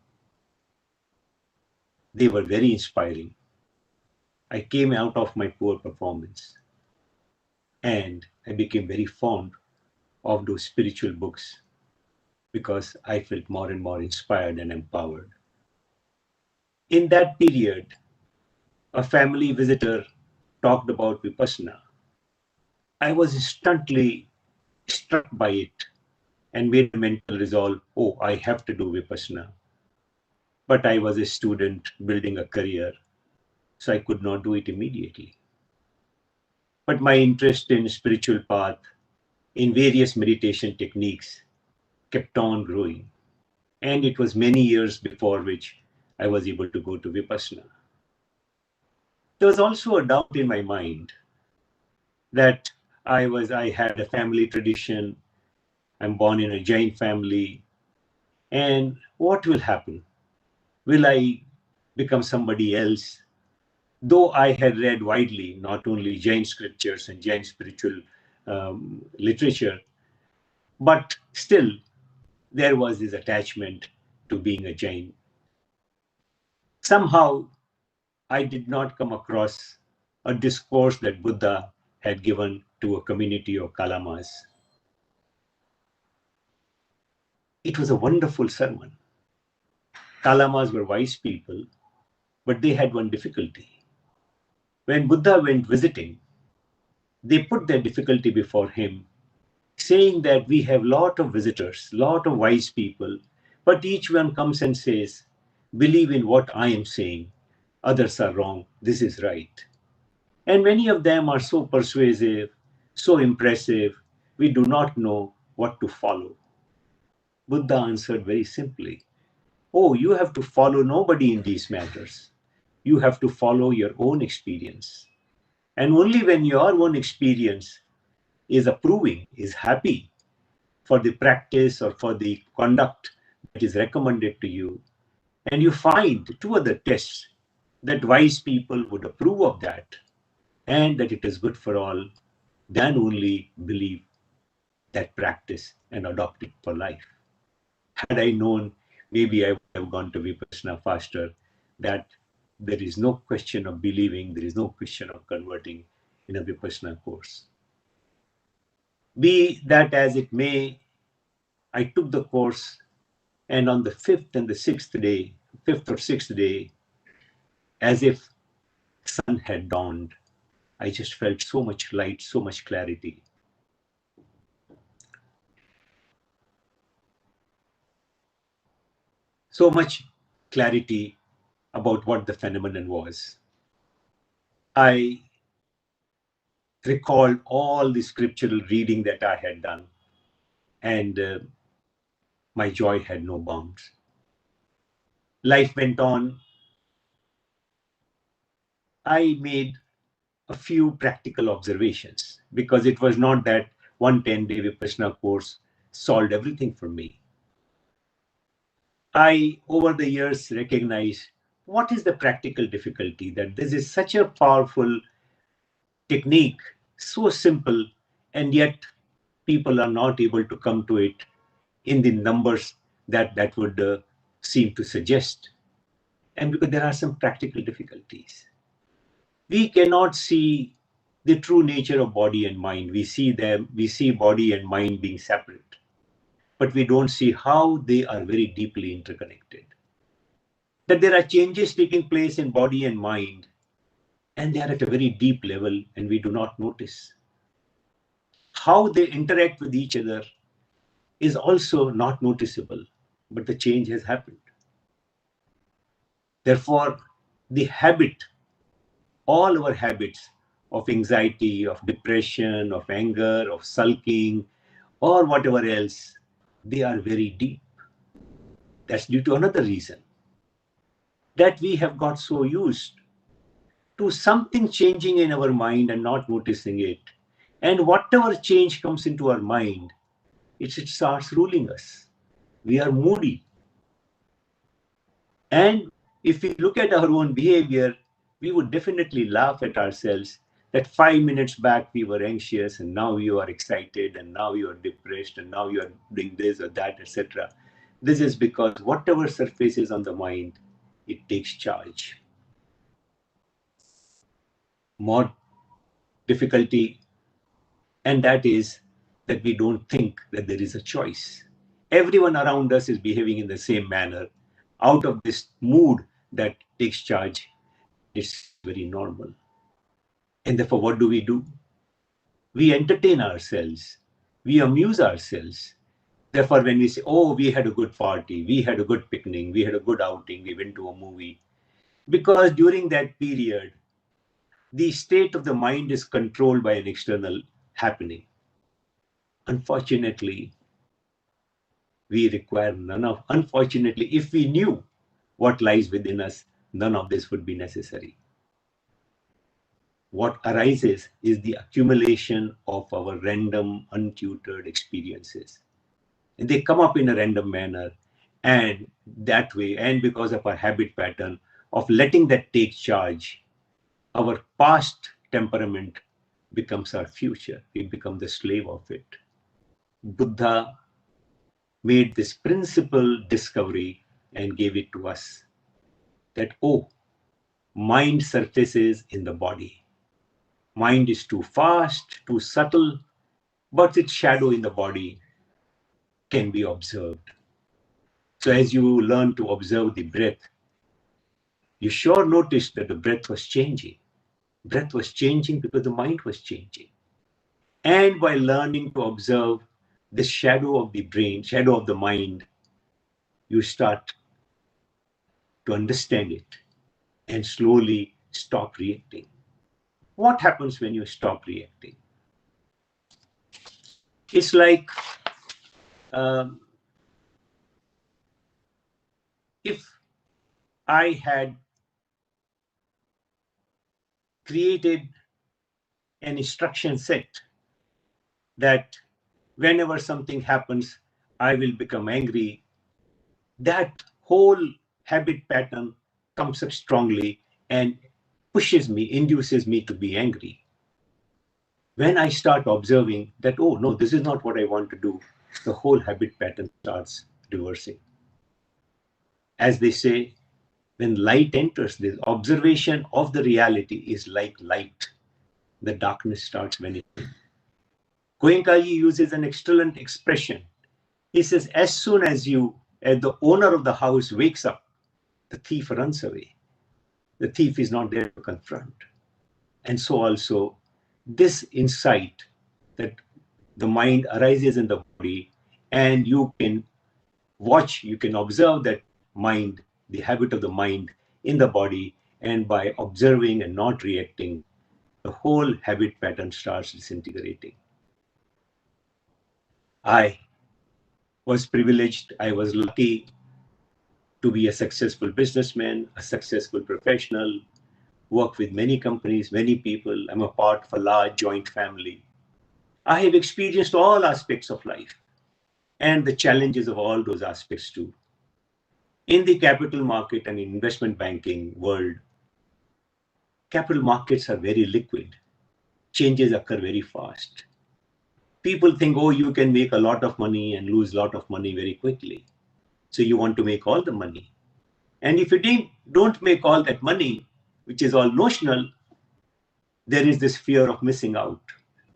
They were very inspiring. I came out of my poor performance and I became very fond of those spiritual books because I felt more and more inspired and empowered. In that period, a family visitor talked about Vipassana. I was instantly struck by it and made a mental resolve, oh, I have to do Vipassana. But I was a student building a career, so I could not do it immediately. But my interest in spiritual path, in various meditation techniques, kept on growing. And it was many years before which I was able to go to Vipassana. There was also a doubt in my mind that I had a family tradition. I'm born in a Jain family. And what will happen? Will I become somebody else? Though I had read widely, not only Jain scriptures and Jain spiritual literature, but still there was this attachment to being a Jain. Somehow I did not come across a discourse that Buddha had given to a community of Kalamas. It was a wonderful sermon. Kalamas were wise people, but they had one difficulty. When Buddha went visiting, they put their difficulty before him, saying that we have lot of visitors, lot of wise people, but each one comes and says, believe in what I am saying. Others are wrong. This is right. And many of them are so persuasive, so impressive, we do not know what to follow. Buddha answered very simply, oh, you have to follow nobody in these matters. You have to follow your own experience. And only when your own experience is approving, is happy for the practice or for the conduct that is recommended to you, and you find two other tests that wise people would approve of that and that it is good for all, then only believe that practice and adopt it for life. Had I known, maybe I would have gone to Vipassana faster, that there is no question of believing, there is no question of converting in a Vipassana course. Be that as it may, I took the course, and on the fifth and the sixth day, fifth or sixth day, as if sun had dawned, I just felt so much light, so much clarity. so much clarity about what the phenomenon was. I recalled all the scriptural reading that I had done, and my joy had no bounds. Life went on. I made a few practical observations, because it was not that one 10-day Vipassana course solved everything for me. I, over the years, recognized what is the practical difficulty, that this is such a powerful technique, so simple, and yet people are not able to come to it in the numbers that would seem to suggest. And because there are some practical difficulties. We cannot see the true nature of body and mind. We see body and mind being separate, but we don't see how they are very deeply interconnected. That there are changes taking place in body and mind, and they are at a very deep level, and we do not notice. How they interact with each other is also not noticeable, but the change has happened. Therefore, the habit, all our habits of anxiety, of depression, of anger, of sulking, or whatever else, they are very deep. That's due to another reason, that we have got so used to something changing in our mind and not noticing it. And whatever change comes into our mind, it starts ruling us. We are moody. And if we look at our own behavior, we would definitely laugh at ourselves that 5 minutes back we were anxious, and now you are excited, and now you are depressed, and now you are doing this or that, etc. This is because whatever surfaces on the mind, it takes charge. More difficulty, and that is that we don't think that there is a choice. Everyone around us is behaving in the same manner, out of this mood that takes charge. It's very normal. And therefore, what do? We entertain ourselves. We amuse ourselves. Therefore, when we say, oh, we had a good party, we had a good picnic, we had a good outing, we went to a movie, because during that period, the state of the mind is controlled by an external happening. Unfortunately, we require none of, unfortunately, if we knew what lies within us, none of this would be necessary. What arises is the accumulation of our random, untutored experiences. And they come up in a random manner, and that way, and because of our habit pattern of letting that take charge, our past temperament becomes our future. We become the slave of it. Buddha made this principal discovery and gave it to us, that, oh, mind surfaces in the body. Mind is too fast, too subtle, but its shadow in the body can be observed. So as you learn to observe the breath, you sure noticed that the breath was changing. Breath was changing because the mind was changing. And by learning to observe the shadow of the brain, shadow of the mind, you start to understand it and slowly stop reacting. What happens when you stop reacting? It's like if I had created an instruction set that whenever something happens, I will become angry. That whole habit pattern comes up strongly and pushes me, induces me to be angry. When I start observing that, oh no, this is not what I want to do, the whole habit pattern starts reversing. As they say, when light enters, the observation of the reality is like light. The darkness starts vanishing. Goenkaji uses an excellent expression. He says, as soon as the owner of the house wakes up, the thief runs away. The thief is not there to confront. And so also, this insight that the mind arises in the body, and you can watch, you can observe that mind, the habit of the mind in the body, and by observing and not reacting, the whole habit pattern starts disintegrating. I was privileged, I was lucky to be a successful businessman, a successful professional, work with many companies, many people. I'm a part of a large joint family. I have experienced all aspects of life and the challenges of all those aspects too. In the capital market and investment banking world, capital markets are very liquid. Changes occur very fast. People think, oh, you can make a lot of money and lose a lot of money very quickly. So you want to make all the money. And if you don't make all that money, which is all notional, there is this fear of missing out.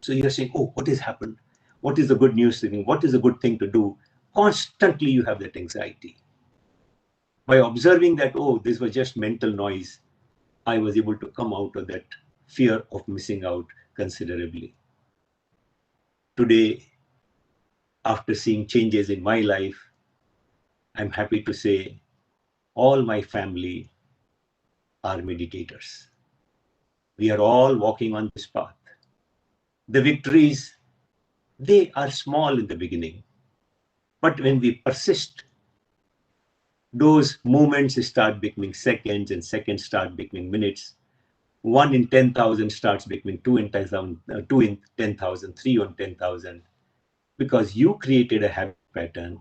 So you're saying, oh, what has happened? What is the good news thing? What is a good thing to do? Constantly you have that anxiety. By observing that, oh, this was just mental noise, I was able to come out of that fear of missing out considerably. Today, after seeing changes in my life, I'm happy to say all my family are meditators. We are all walking on this path. The victories, they are small in the beginning, but when we persist, those moments start becoming seconds, and seconds start becoming minutes. 1 in 10,000 starts becoming 2 in 10,000, 2 in 10,000, 3 on 10,000, because you created a habit pattern.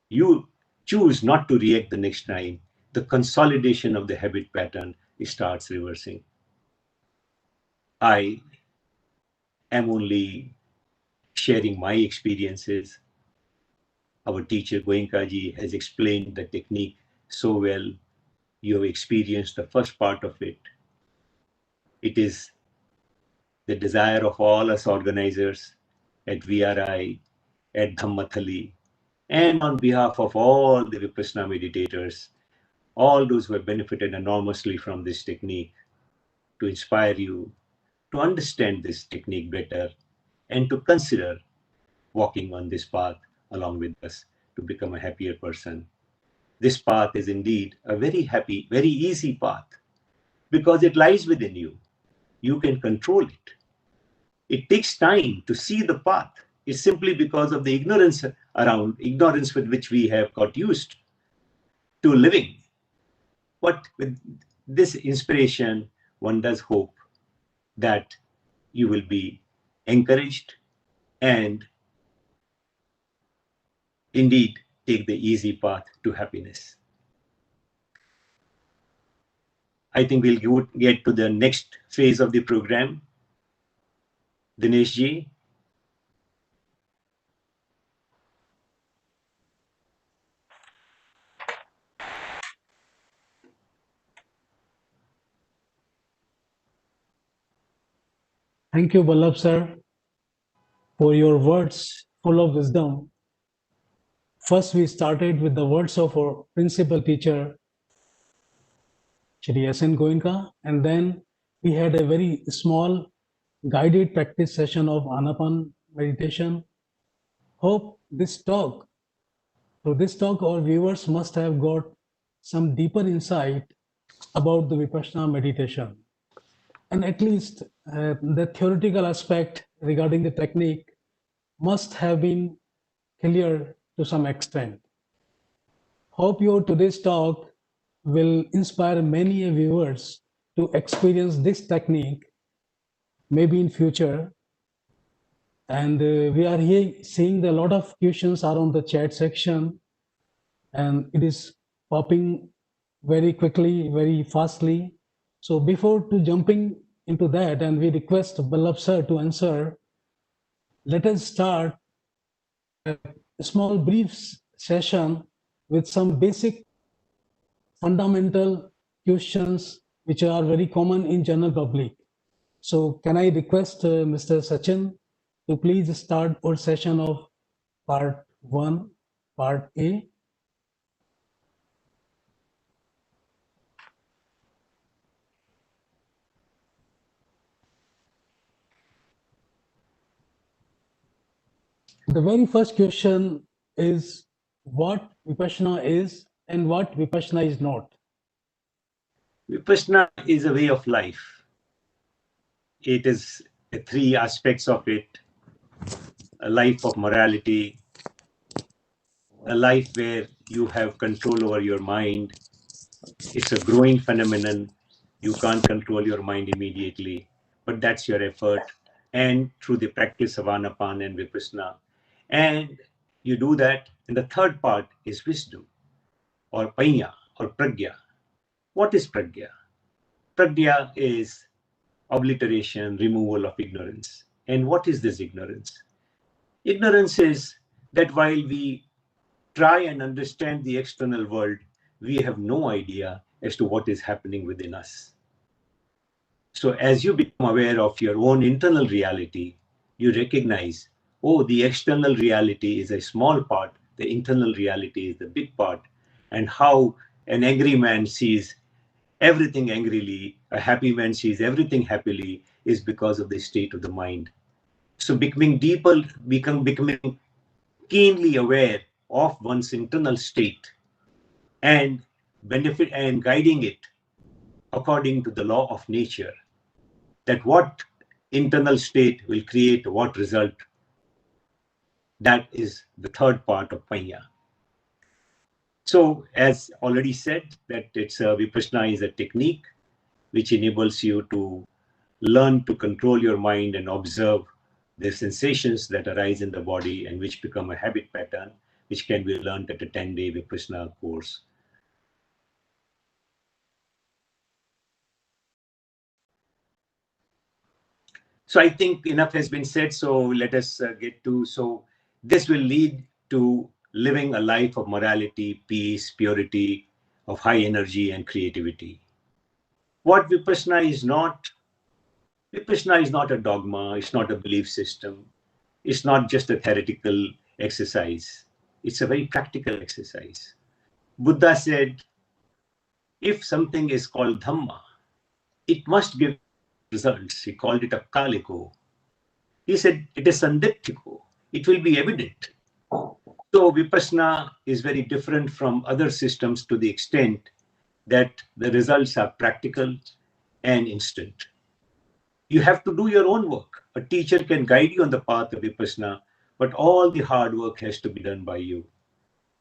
You choose not to react the next time. The consolidation of the habit pattern starts reversing. I am only sharing my experiences. Our teacher Goenkaji has explained the technique so well. You have experienced the first part of it. It is the desire of all us organizers at VRI, at Dhamma-Thali, and on behalf of all the Vipassana meditators, all those who have benefited enormously from this technique, to inspire you to understand this technique better and to consider walking on this path along with us to become a happier person. This path is indeed a very happy, very easy path because it lies within you. You can control it. It takes time to see the path. It's simply because of the ignorance with which we have got used to living. But with this inspiration, one does hope that you will be encouraged and indeed take the easy path to happiness. I think we'll get to the next phase of the program. Dinesh ji. Thank you, Vallabh sir, for your words full of wisdom. First, we started with the words of our principal teacher, Shri S.N. Goenka, and then we had a very small guided practice session of Anapana meditation. Hope through this talk, our viewers must have got some deeper insight about the Vipassana meditation. And at least the theoretical aspect regarding the technique must have been clear to some extent. Hope your today's talk will inspire many viewers to experience this technique, maybe in future. And we are here seeing a lot of questions are on the chat section, and it is popping very quickly, very fastly. So before to jumping into that, and we request Vallabh sir to answer, let us start a small brief session with some basic fundamental questions which are very common in general public. So can I request Mr. Sachin to please start our session of part 1, part A. The very first question is what Vipassana is and what Vipassana is not? Vipassana is a way of life. It is three aspects of it: a life of morality, a life where you have control over your mind. It's a growing phenomenon. You can't control your mind immediately, but that's your effort. And through the practice of Anapana and Vipassana. And you do that. And the third part is wisdom, or panya, or pragya. What is pragya? Pragya is obliteration, removal of ignorance. And what is this ignorance? Ignorance is that while we try and understand the external world, we have no idea as to what is happening within us. So as you become aware of your own internal reality, you recognize, oh, the external reality is a small part, the internal reality is the big part, and how an angry man sees everything angrily, a happy man sees everything happily, is because of the state of the mind. So becoming deeper, becoming keenly aware of one's internal state and benefit and guiding it according to the law of nature, that what internal state will create what result. That is the third part of panya. So as already said, that it's Vipassana is a technique which enables you to learn to control your mind and observe the sensations that arise in the body and which become a habit pattern, which can be learned at a 10-day Vipassana course. So I think enough has been said, so let us get to, so this will lead to living a life of morality, peace, purity, of high energy and creativity. What Vipassana is not a dogma, it's not a belief system, it's not just a theoretical exercise, it's a very practical exercise. Buddha said, if something is called Dhamma, it must give results. He called it a kaliko. He said, it is sandiptiko. It will be evident. So Vipassana is very different from other systems to the extent that the results are practical and instant. You have to do your own work. A teacher can guide you on the path of Vipassana, but all the hard work has to be done by you.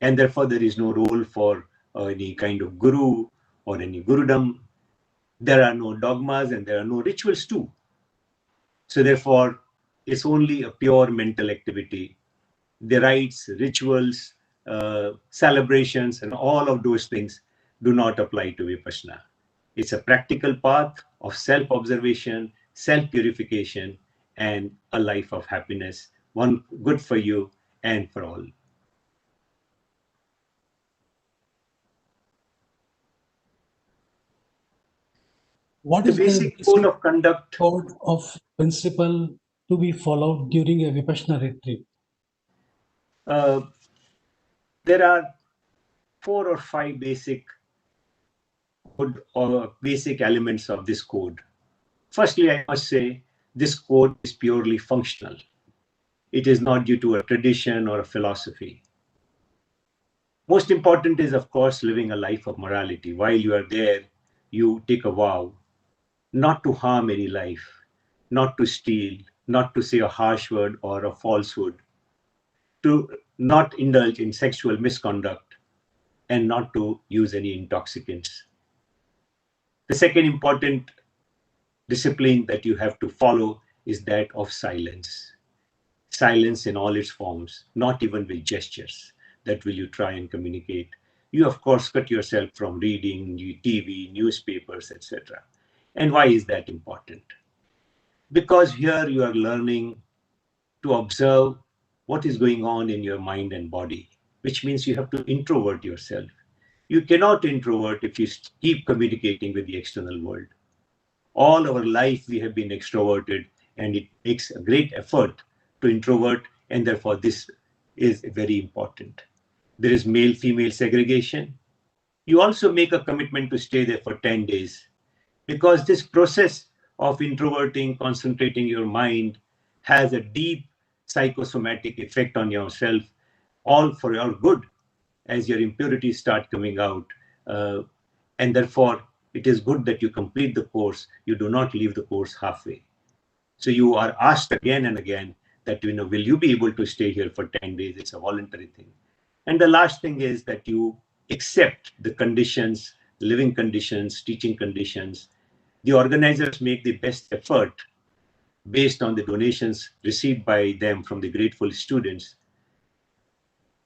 And therefore, there is no role for any kind of guru or any gurudom. There are no dogmas and there are no rituals too. So therefore, it's only a pure mental activity. The rites, rituals, celebrations, and all of those things do not apply to Vipassana. It's a practical path of self-observation, self-purification, and a life of happiness, one good for you and for all. What The is the basic code of conduct. code of principle to be followed during a Vipassana retreat? There are 4 or 5 basic code or basic elements of this code. Firstly, I must say this code is purely functional. It is not due to a tradition or a philosophy. Most important is, of course, living a life of morality. While you are there, you take a vow not to harm any life, not to steal, not to say a harsh word or a falsehood, to not indulge in sexual misconduct, and not to use any intoxicants. The second important discipline that you have to follow is that of silence. Silence in all its forms, not even with gestures. That will you try and communicate. You, of course, cut yourself from reading TV, newspapers, etc. And why is that important? Because here you are learning to observe what is going on in your mind and body, which means you have to introvert yourself. You cannot introvert if you keep communicating with the external world. All our life we have been extroverted, and it takes a great effort to introvert, and therefore this is very important. There is male-female segregation. You also make a commitment to stay there for 10 days, because this process of introverting, concentrating your mind, has a deep psychosomatic effect on yourself, all for your good. as your impurities start coming out. And therefore, it is good that you complete the course. You do not leave the course halfway. So you are asked again and again that, will you be able to stay here for 10 days? It's a voluntary thing. And the last thing is that you accept the conditions, living conditions, teaching conditions. The organizers make the best effort based on the donations received by them from the grateful students.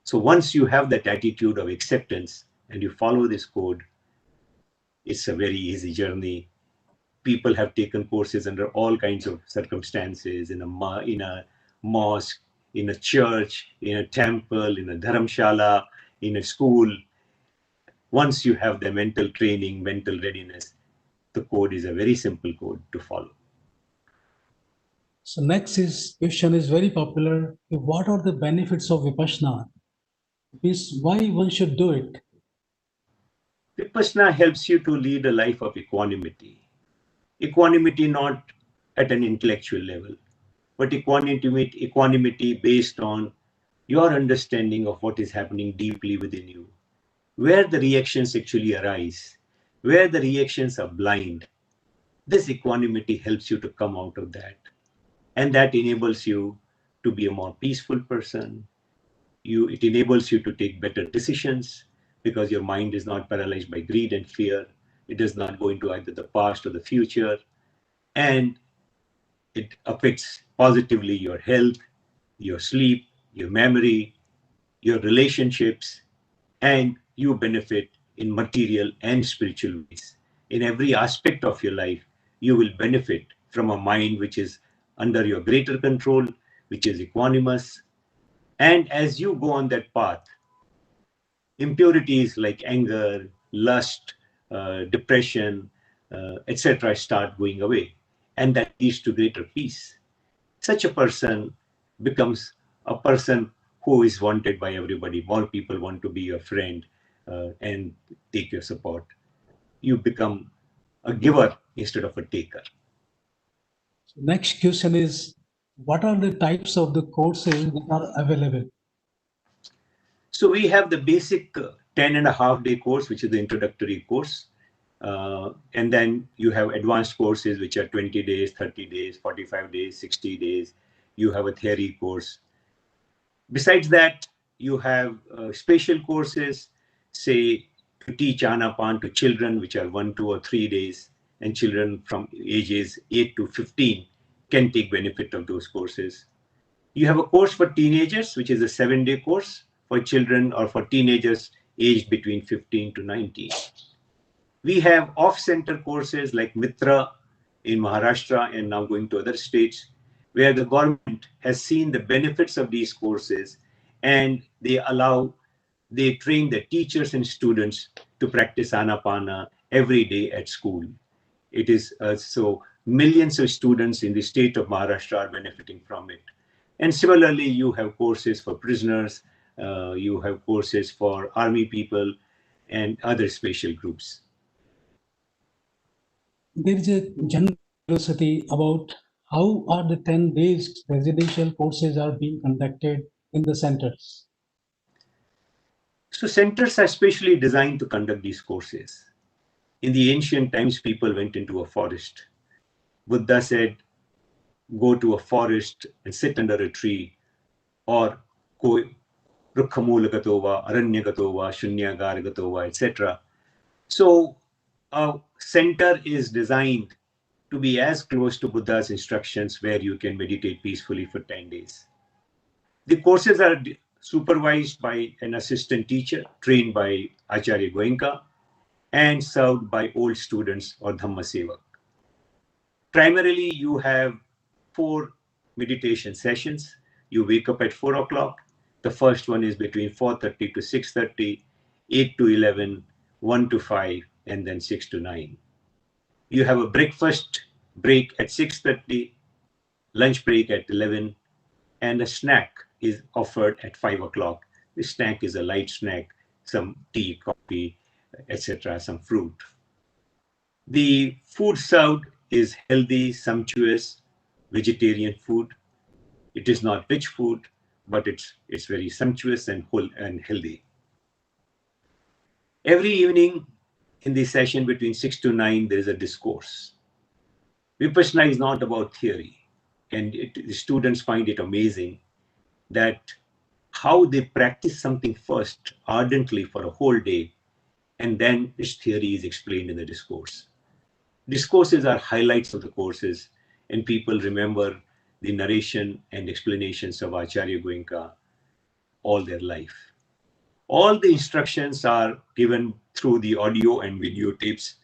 So once you have that attitude of acceptance and you follow this code, it's a very easy journey. People have taken courses under all kinds of circumstances, in a mosque, in a church, in a temple, in a dharamshala, in a school. Once you have the mental training, mental readiness, the code is a very simple code to follow. So next question is very popular. What are the benefits of Vipassana? Why one should do it? Vipassana helps you to lead a life of equanimity. Equanimity not at an intellectual level, but equanimity based on your understanding of what is happening deeply within you, where the reactions actually arise, where the reactions are blind. This equanimity helps you to come out of that. And that enables you to be a more peaceful person. It enables you to take better decisions because your mind is not paralyzed by greed and fear. It does not go into either the past or the future. And it affects positively your health, your sleep, your memory, your relationships, and you benefit in material and spiritual ways. In every aspect of your life, you will benefit from a mind which is under your greater control, which is equanimous. And as you go on that path, impurities like anger, lust, depression, etc., start going away. And that leads to greater peace. Such a person becomes a person who is wanted by everybody. More people want to be your friend and take your support. You become a giver instead of a taker. Next question is, what are the types of the courses that are available? So we have the basic 10.5-day course, which is the introductory course. And then you have advanced courses, which are 20 days, 30 days, 45 days, 60 days. You have a theory course. Besides that, you have special courses, say, to teach Anapana to children, which are 1, 2, or 3 days, and children from ages 8 to 15 can take benefit of those courses. You have a course for teenagers, which is a 7-day course for children or for teenagers aged between 15 to 19. We have off-center courses like Mitra in Maharashtra and now going to other states, where the government has seen the benefits of these courses and they train the teachers and students to practice Anapana every day at school. It is so millions of students in the state of Maharashtra are benefiting from it. And similarly, you have courses for prisoners, you have courses for army people and other special groups. There is a general curiosity about how are the 10 days residential courses are being conducted in the centers. So centers are specially designed to conduct these courses. In the ancient times, people went into a forest. Buddha said, go to a forest and sit under a tree, or go Rukhamulagatova, Aranyagatova, Shunyagargatova, etc. So a center is designed to be as close to Buddha's instructions where you can meditate peacefully for 10 days. The courses are supervised by an assistant teacher trained by Acharya Goenka and served by old students or Dhamma-Sevak. Primarily, you have 4 meditation sessions. You wake up at 4 o'clock. The first one is between 4:30 to 6:30, 8 to 11, 1 to 5, and then 6 to 9. You have a breakfast break at 6:30, lunch break at 11, and a snack is offered at 5 o'clock. The snack is a light snack, some tea, coffee, etc., some fruit. The food served is healthy, sumptuous, vegetarian food. It is not rich food, but it's very sumptuous and whole and healthy. Every evening in the session between 6 to 9, there is a discourse. Vipassana is not about theory, and the students find it amazing that how they practice something first ardently for a whole day, and then its theory is explained in the discourse. Discourses are highlights of the courses, and people remember the narration and explanations of Acharya Goenka all their life. All the instructions are given through the audio and video tapes,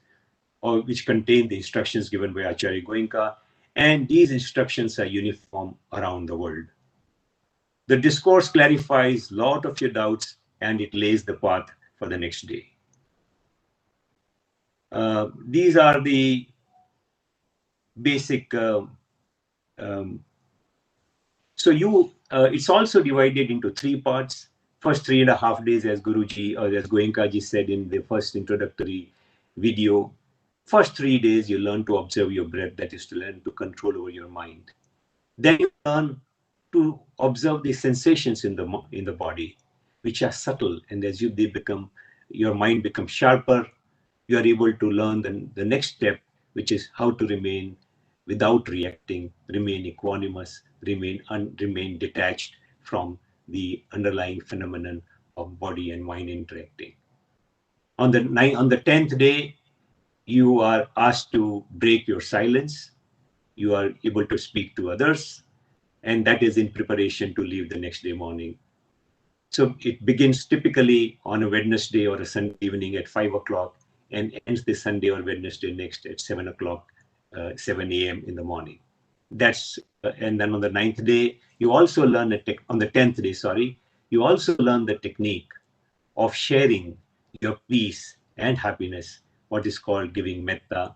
which contain the instructions given by Acharya Goenka, and these instructions are uniform around the world. The discourse clarifies a lot of your doubts, and it lays the path for the next day. These are the basic. It's also divided into 3 parts. First 3.5 days, as Guruji or as Goenkaji said in the first introductory video, first 3 days you learn to observe your breath, that is to learn to control over your mind. Then you learn to observe the sensations in the body, which are subtle, and as your mind becomes sharper, you are able to learn the next step, which is how to remain without reacting, remain equanimous, remain detached from the underlying phenomenon of body and mind interacting. On the 10th day, you are asked to break your silence. You are able to speak to others, and that is in preparation to leave the next day morning. So it begins typically on a Wednesday or a Sunday evening at 5 o'clock and ends the Sunday or Wednesday next at 7 o'clock, 7 a.m. in the morning. And then on the 9th day, you also learn on the 10th day, sorry, you also learn the technique of sharing your peace and happiness, what is called giving metta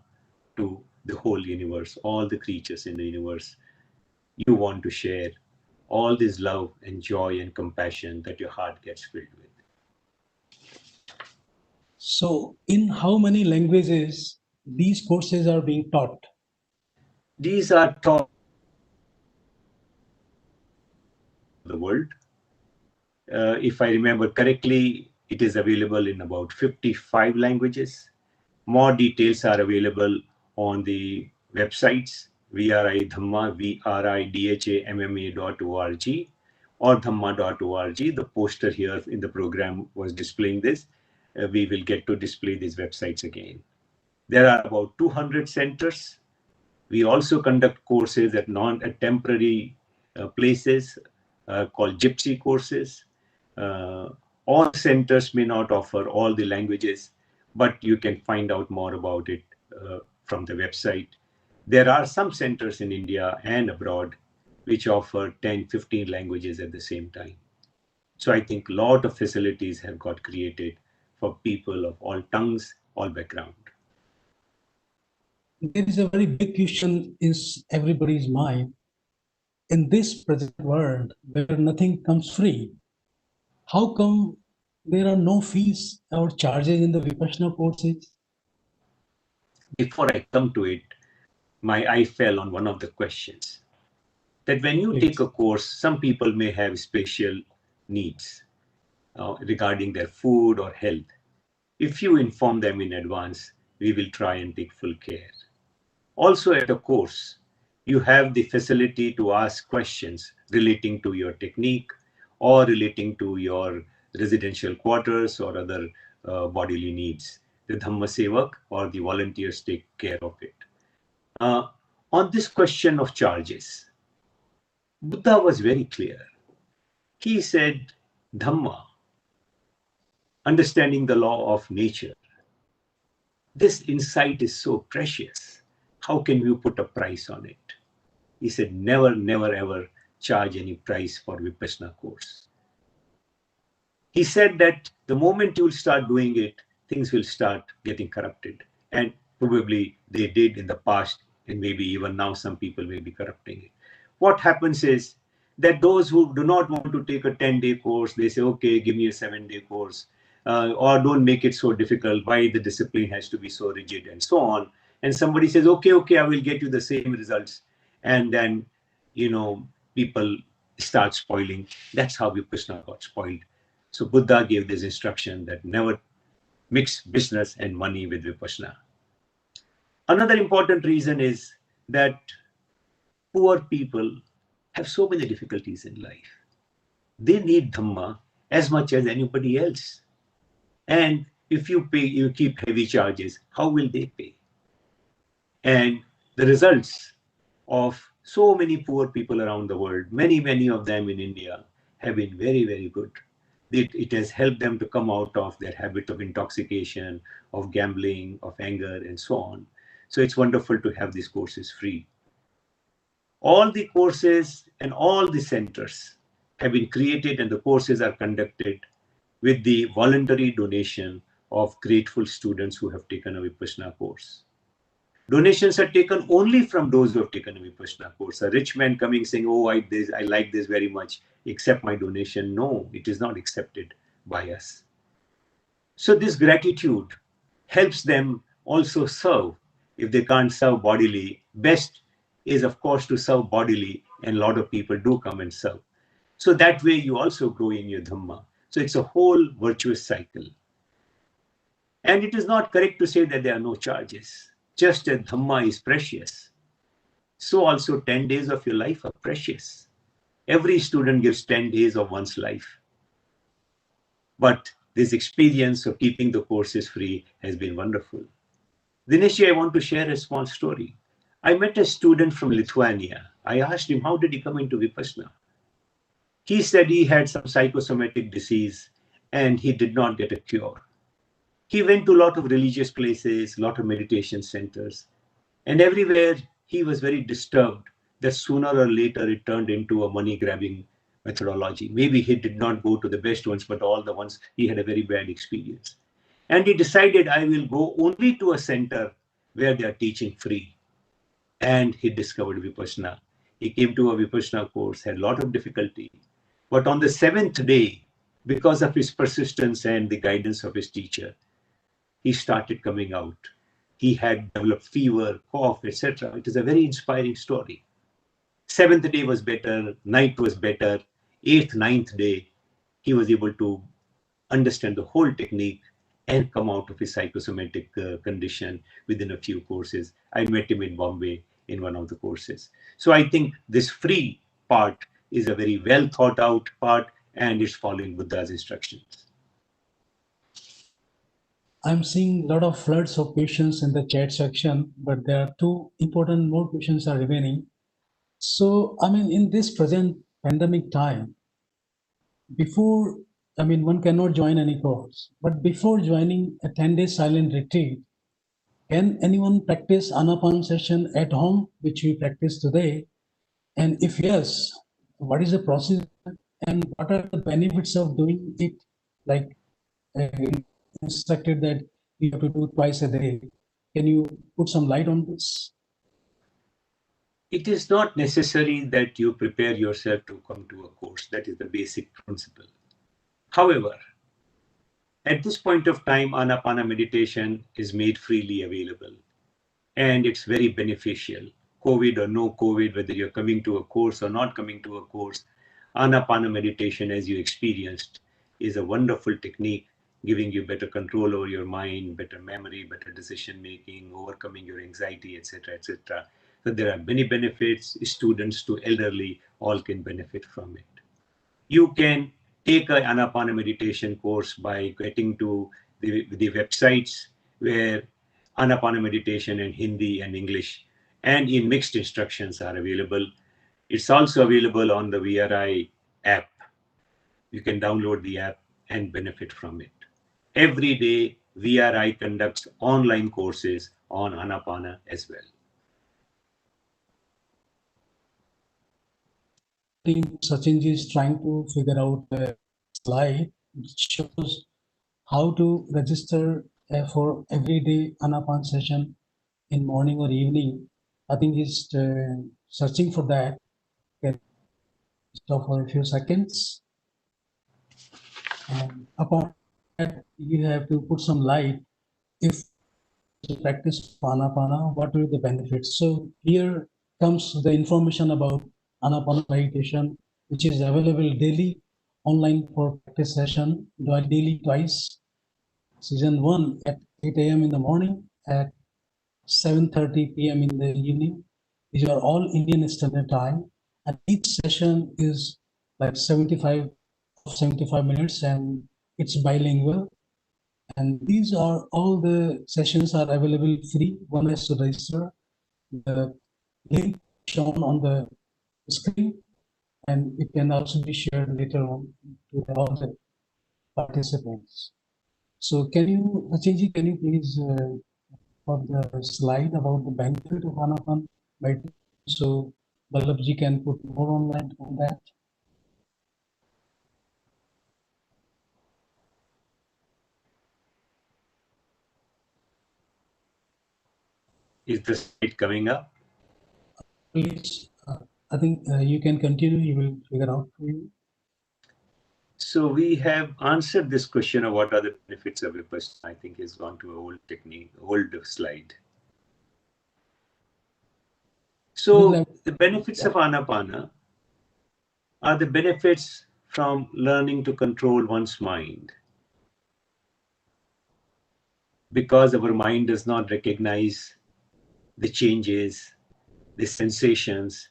to the whole universe, all the creatures in the universe. You want to share all this love and joy and compassion that your heart gets filled with. So, in how many languages these courses are being taught? These are taught the world. If I remember correctly, it is available in about 55 languages. More details are available on the websites VRIDhamma, VRIDHAMMA.org or Dhamma.org. The poster here in the program was displaying this. We will get to display these websites again. There are about 200 centers. We also conduct courses at temporary places called gypsy courses. All centers may not offer all the languages, but you can find out more about it from the website. There are some centers in India and abroad which offer 10, 15 languages at the same time. So I think a lot of facilities have got created for people of all tongues, all background. There is a very big question in everybody's mind. In this present world where nothing comes free, how come there are no fees or charges in the Vipassana courses? Before I come to it, my eye fell on one of the questions. That when you take a course, some people may have special needs regarding their food or health. If you inform them in advance, we will try and take full care. Also at a course, you have the facility to ask questions relating to your technique or relating to your residential quarters or other bodily needs. The Dhamma Sevak or the volunteers take care of it. On this question of charges, Buddha was very clear. He said, Dhamma, understanding the law of nature. This insight is so precious. How can you put a price on it? He said, never, never, ever charge any price for Vipassana course. He said that the moment you will start doing it, things will start getting corrupted. And probably they did in the past, and maybe even now some people may be corrupting it. What happens is that those who do not want to take a 10-day course, they say, okay, give me a 7-day course, or don't make it so difficult, why the discipline has to be so rigid and so on. And somebody says, okay, I will get you the same results. And then, people start spoiling. That's how Vipassana got spoiled. So Buddha gave this instruction that never mix business and money with Vipassana. Another important reason is that poor people have so many difficulties in life. They need Dhamma as much as anybody else. And if you keep heavy charges, how will they pay? And the results of so many poor people around the world, many of them in India, have been very, very good. It has helped them to come out of their habit of intoxication, of gambling, of anger, and so on. So it's wonderful to have these courses free. All the courses and all the centers have been created, and the courses are conducted with the voluntary donation of grateful students who have taken a Vipassana course. Donations are taken only from those who have taken a Vipassana course. A rich man coming saying, oh, I like this very much, accept my donation. No, it is not accepted by us. So this gratitude helps them also serve. If they can't serve bodily, best is, of course, to serve bodily, and a lot of people do come and serve. So that way you also grow in your Dhamma. So it's a whole virtuous cycle. And it is not correct to say that there are no charges. Just as Dhamma is precious, so also 10 days of your life are precious. Every student gives 10 days of one's life. But this experience of keeping the courses free has been wonderful. Dinesh, I want to share a small story. I met a student from Lithuania. I asked him, how did he come into Vipassana? He said he had some psychosomatic disease and he did not get a cure. He went to a lot of religious places, a lot of meditation centers, and everywhere he was very disturbed that sooner or later it turned into a money-grabbing methodology. Maybe he did not go to the best ones, but all the ones he had a very bad experience. And he decided, I will go only to a center where they are teaching free. And he discovered Vipassana. He came to a Vipassana course, had a lot of difficulty. But on the 7th day, because of his persistence and the guidance of his teacher, he started coming out. He had developed fever, cough, etc. It is a very inspiring story. 7th day was better, 9th was better, 8th, 9th day, he was able to understand the whole technique and come out of his psychosomatic condition within a few courses. I met him in Bombay in one of the courses. So I think this free part is a very well thought out part, and it's following Buddha's instructions. I'm seeing a lot of floods of questions in the chat section, but there are two important more questions are remaining. So, in this present pandemic time, one cannot join any course, but before joining a 10-day silent retreat, can anyone practice Anapana session at home, which we practice today? And if yes, what is the process and what are the benefits of doing it? Like instructed that you have to do twice a day. Can you put some light on this? It is not necessary that you prepare yourself to come to a course. That is the basic principle. However, at this point of time, Anapana meditation is made freely available, and it's very beneficial. COVID or no COVID, whether you're coming to a course or not coming to a course, Anapana meditation, as you experienced, is a wonderful technique, giving you better control over your mind, better memory, better decision making, overcoming your anxiety, etc., etc. So there are many benefits. Students to elderly, all can benefit from it. You can take an Anapana meditation course by getting to the websites where Anapana meditation in Hindi and English and in mixed instructions are available. It's also available on the VRI app. You can download the app and benefit from it. Every day, VRI conducts online courses on Anapana as well. I think Sachinji is trying to figure out a slide which shows how to register for everyday Anapana session in morning or evening. I think he's searching for that. Can stop for a few seconds. And upon that, you have to put some light. If you practice Anapana, what are the benefits? So here comes the information about Anapana meditation, which is available daily online for practice session, daily twice. Season 1 at 8 a.m. in the morning, at 7:30 p.m. in the evening. These are all Indian Standard Time, and each session is like 75 minutes, and it's bilingual. And these are all the sessions are available free. One has to register. The link shown on the screen, and it can also be shared later on to all the participants. So can you, Achinji, can you please for the slide about the benefit of Anapana meditation, so Vallabhji can put more on that. Is the slide coming up? Please, I think you can continue. You will figure out for you. So we have answered this question of what are the benefits of Vipassana. I think has gone to an old technique, old slide. So the benefits of Anapana are the benefits from learning to control one's mind. Because our mind does not recognize the changes, the sensations,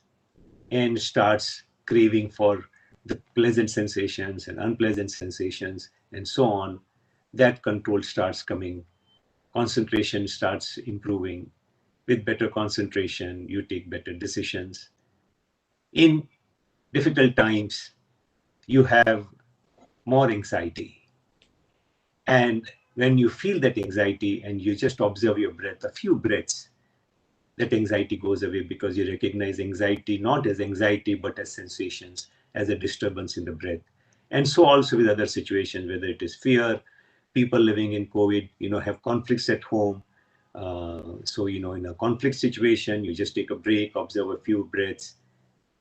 and starts craving for the pleasant sensations and unpleasant sensations and so on, that control starts coming. Concentration starts improving. With better concentration, you take better decisions. In difficult times, you have more anxiety. And when you feel that anxiety and you just observe your breath, a few breaths, that anxiety goes away because you recognize anxiety not as anxiety but as sensations, as a disturbance in the breath. And so also with other situations, whether it is fear, people living in COVID, have conflicts at home. So, in a conflict situation, you just take a break, observe a few breaths,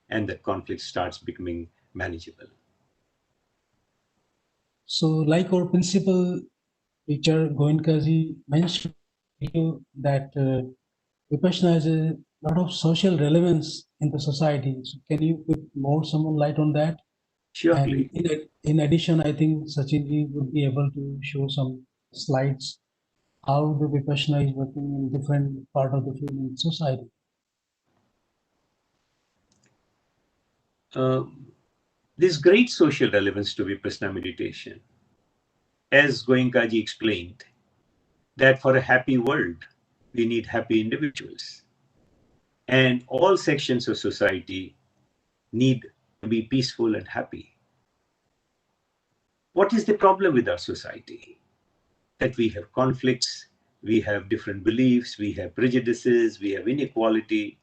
and that conflict starts becoming manageable. So, like our principal teacher Goenkaji mentioned that Vipassana has a lot of social relevance in the society. So can you put some light on that? Surely. And in addition, I think Sachinji would be able to show some slides how the Vipassana is working in different part of the human society. There's great social relevance to Vipassana meditation. As Goenkaji explained, that for a happy world, we need happy individuals. And all sections of society need to be peaceful and happy. What is the problem with our society? That we have conflicts, we have different beliefs, we have prejudices, we have inequality,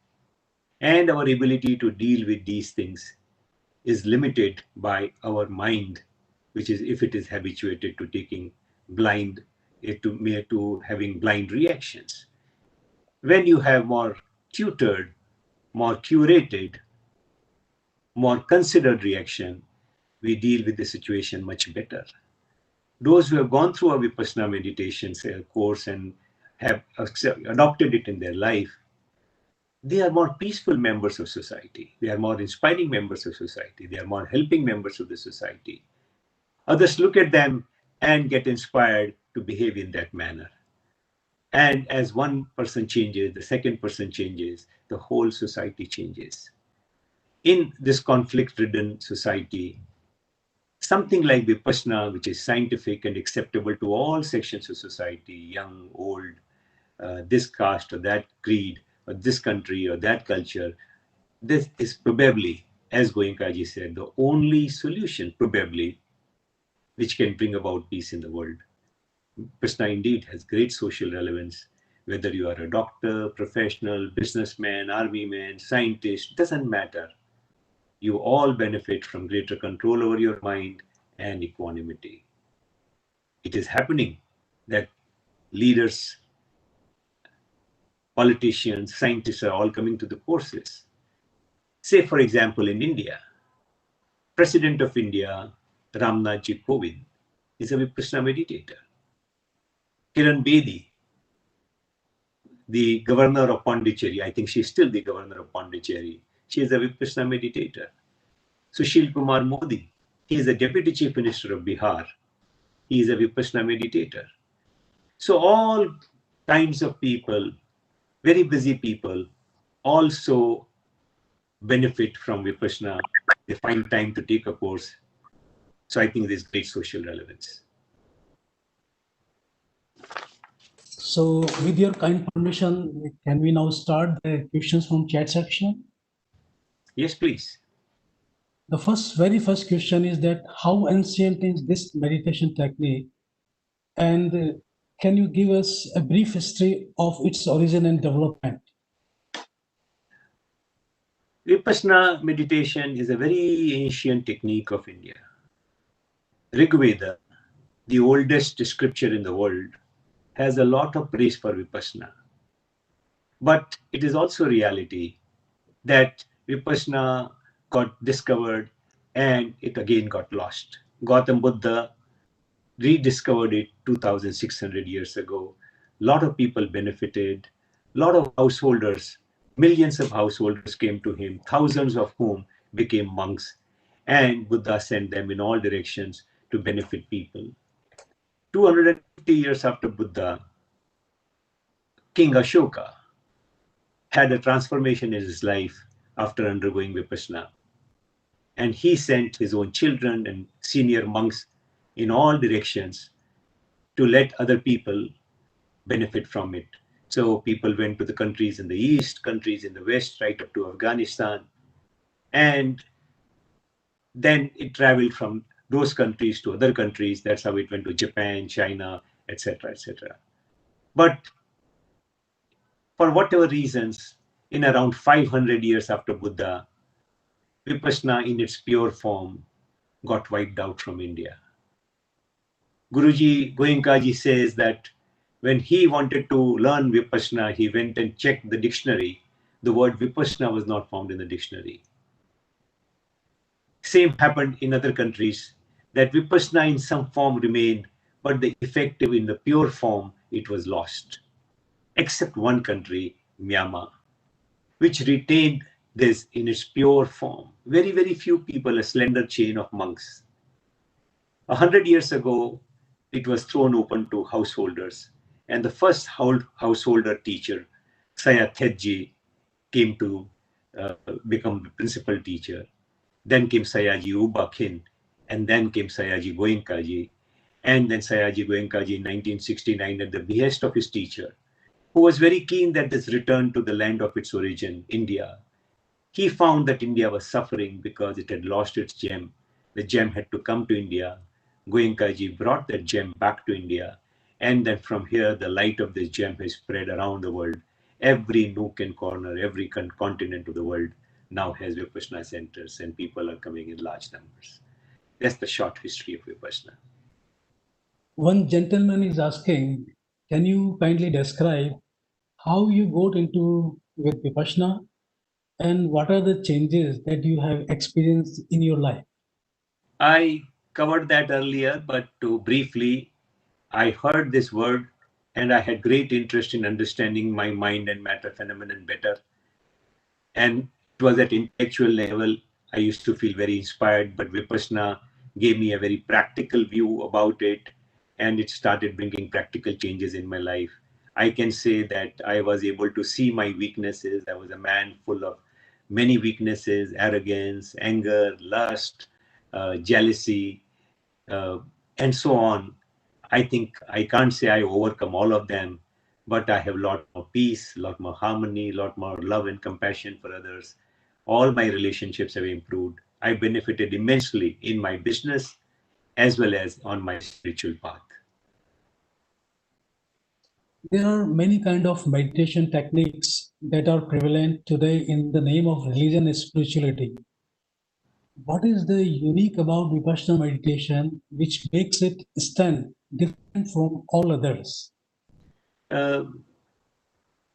and our ability to deal with these things is limited by our mind, which is if it is habituated to taking blind, to having blind reactions. When you have more tutored, more curated, more considered reaction, we deal with the situation much better. Those who have gone through a Vipassana meditation course and have adopted it in their life, they are more peaceful members of society. They are more inspiring members of society. They are more helping members of the society. Others look at them and get inspired to behave in that manner. And as one person changes, the second person changes, the whole society changes. In this conflict-ridden society, something like Vipassana, which is scientific and acceptable to all sections of society, young, old, this caste or that creed, or this country or that culture, this is probably, as Goenkaji said, the only solution, probably, which can bring about peace in the world. Vipassana indeed has great social relevance, whether you are a doctor, professional, businessman, army man, scientist, doesn't matter. You all benefit from greater control over your mind and equanimity. It is happening that leaders, politicians, scientists are all coming to the courses. Say, for example, in India, President of India, Ramnath Kovind, is a Vipassana meditator. Kiran Bedi, the governor of Pondicherry, I think she's still the governor of Pondicherry, she is a Vipassana meditator. Sushil Kumar Modi, he is the deputy chief minister of Bihar. He is a Vipassana meditator. So all kinds of people, very busy people, also benefit from Vipassana. They find time to take a course. So I think there's great social relevance. So with your kind permission, can we now start the questions from chat section? Yes, please. The very first question is that how ancient is this meditation technique? And can you give us a brief history of its origin and development? Vipassana meditation is a very ancient technique of India. Rig Veda, the oldest scripture in the world, has a lot of praise for Vipassana. But it is also reality that Vipassana got discovered and it again got lost. Gautam Buddha rediscovered it 2,600 years ago. A lot of people benefited. A lot of householders, millions of householders came to him, thousands of whom became monks. And Buddha sent them in all directions to benefit people. 250 years after Buddha, King Ashoka had a transformation in his life after undergoing Vipassana. And he sent his own children and senior monks in all directions to let other people benefit from it. So people went to the countries in the east, countries in the west, right up to Afghanistan. And then it traveled from those countries to other countries. That's how it went to Japan, China, etc., etc. But for whatever reasons, in around 500 years after Buddha, Vipassana in its pure form got wiped out from India. Guruji Goenkaji says that when he wanted to learn Vipassana, he went and checked the dictionary. The word Vipassana was not found in the dictionary. Same happened in other countries, that Vipassana in some form remained, but the effective in the pure form, it was lost. Except one country, Myanmar, which retained this in its pure form. Very, very few people, a slender chain of monks. 100 years ago, it was thrown open to householders. And the first householder teacher, Saya Thetji, came to become the principal teacher. Then came Sayaji Ubakhin, and then came Sayaji Goenkaji. And then Sayaji Goenkaji in 1969 at the behest of his teacher, who was very keen that this return to the land of its origin, India. He found that India was suffering because it had lost its gem. The gem had to come to India. Goenkaji brought that gem back to India. And then from here, the light of this gem has spread around the world. Every nook and corner, every continent of the world now has Vipassana centers, and people are coming in large numbers. That's the short history of Vipassana. One gentleman is asking, can you kindly describe how you got into with Vipassana and what are the changes that you have experienced in your life? I covered that earlier, but to briefly, I heard this word and I had great interest in understanding my mind and matter phenomenon better. And it was at intellectual level, I used to feel very inspired, but Vipassana gave me a very practical view about it, and it started bringing practical changes in my life. I can say that I was able to see my weaknesses. I was a man full of many weaknesses, arrogance, anger, lust, jealousy, and so on. I think I can't say I overcome all of them, but I have a lot more peace, a lot more harmony, a lot more love and compassion for others. All my relationships have improved. I benefited immensely in my business as well as on my spiritual path. There are many kind of meditation techniques that are prevalent today in the name of religion and spirituality. What is the unique about Vipassana meditation which makes it stand different from all others?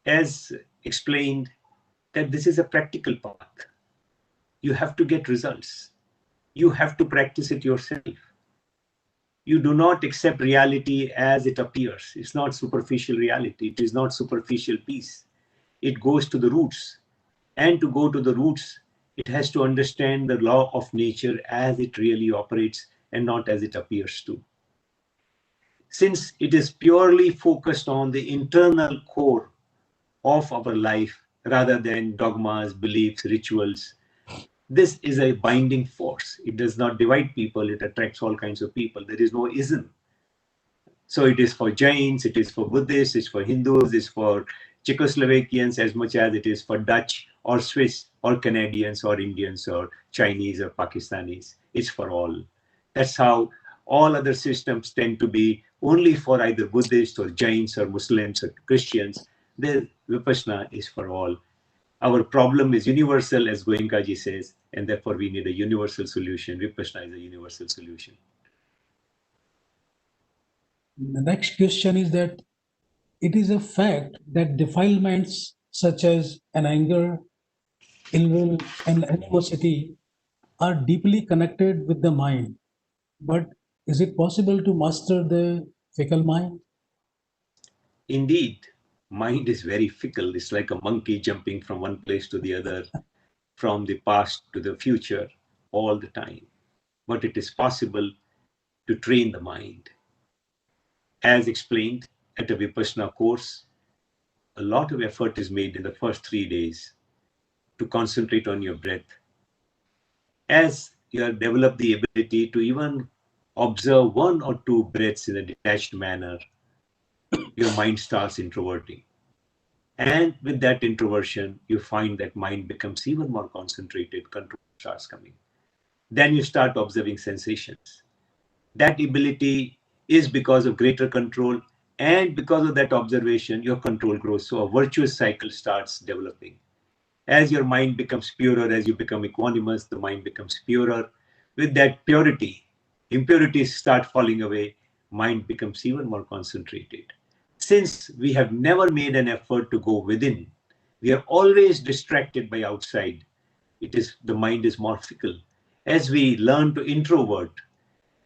As explained, that this is a practical path. You have to get results. You have to practice it yourself. You do not accept reality as it appears. It's not superficial reality. It is not superficial peace. It goes to the roots. And to go to the roots, it has to understand the law of nature as it really operates and not as it appears to. Since it is purely focused on the internal core of our life rather than dogmas, beliefs, rituals, this is a binding force. It does not divide people, it attracts all kinds of people. There is no ism. So it is for Jains, it is for Buddhists, it's for Hindus, it's for Czechoslovakians as much as it is for Dutch or Swiss or Canadians or Indians or Chinese or Pakistanis. It's for all. That's how all other systems tend to be only for either Buddhists or Jains or Muslims or Christians. The Vipassana is for all. Our problem is universal, as Goenkaji says, and therefore we need a universal solution. Vipassana is a universal solution. The next question is that it is a fact that defilements such as an anger, ill will, and animosity are deeply connected with the mind. But is it possible to master the fickle mind? Indeed, mind is very fickle. It's like a monkey jumping from one place to the other, from the past to the future, all the time. But it is possible to train the mind. As explained at a Vipassana course, a lot of effort is made in the first 3 days to concentrate on your breath. As you have developed the ability to even observe 1 or 2 breaths in a detached manner, your mind starts introverting. And with that introversion, you find that mind becomes even more concentrated, control starts coming. Then you start observing sensations. That ability is because of greater control, and because of that observation, your control grows. So a virtuous cycle starts developing. As your mind becomes purer, as you become equanimous, the mind becomes purer. With that purity, impurities start falling away, mind becomes even more concentrated. Since we have never made an effort to go within, we are always distracted by outside. The mind is more fickle. As we learn to introvert,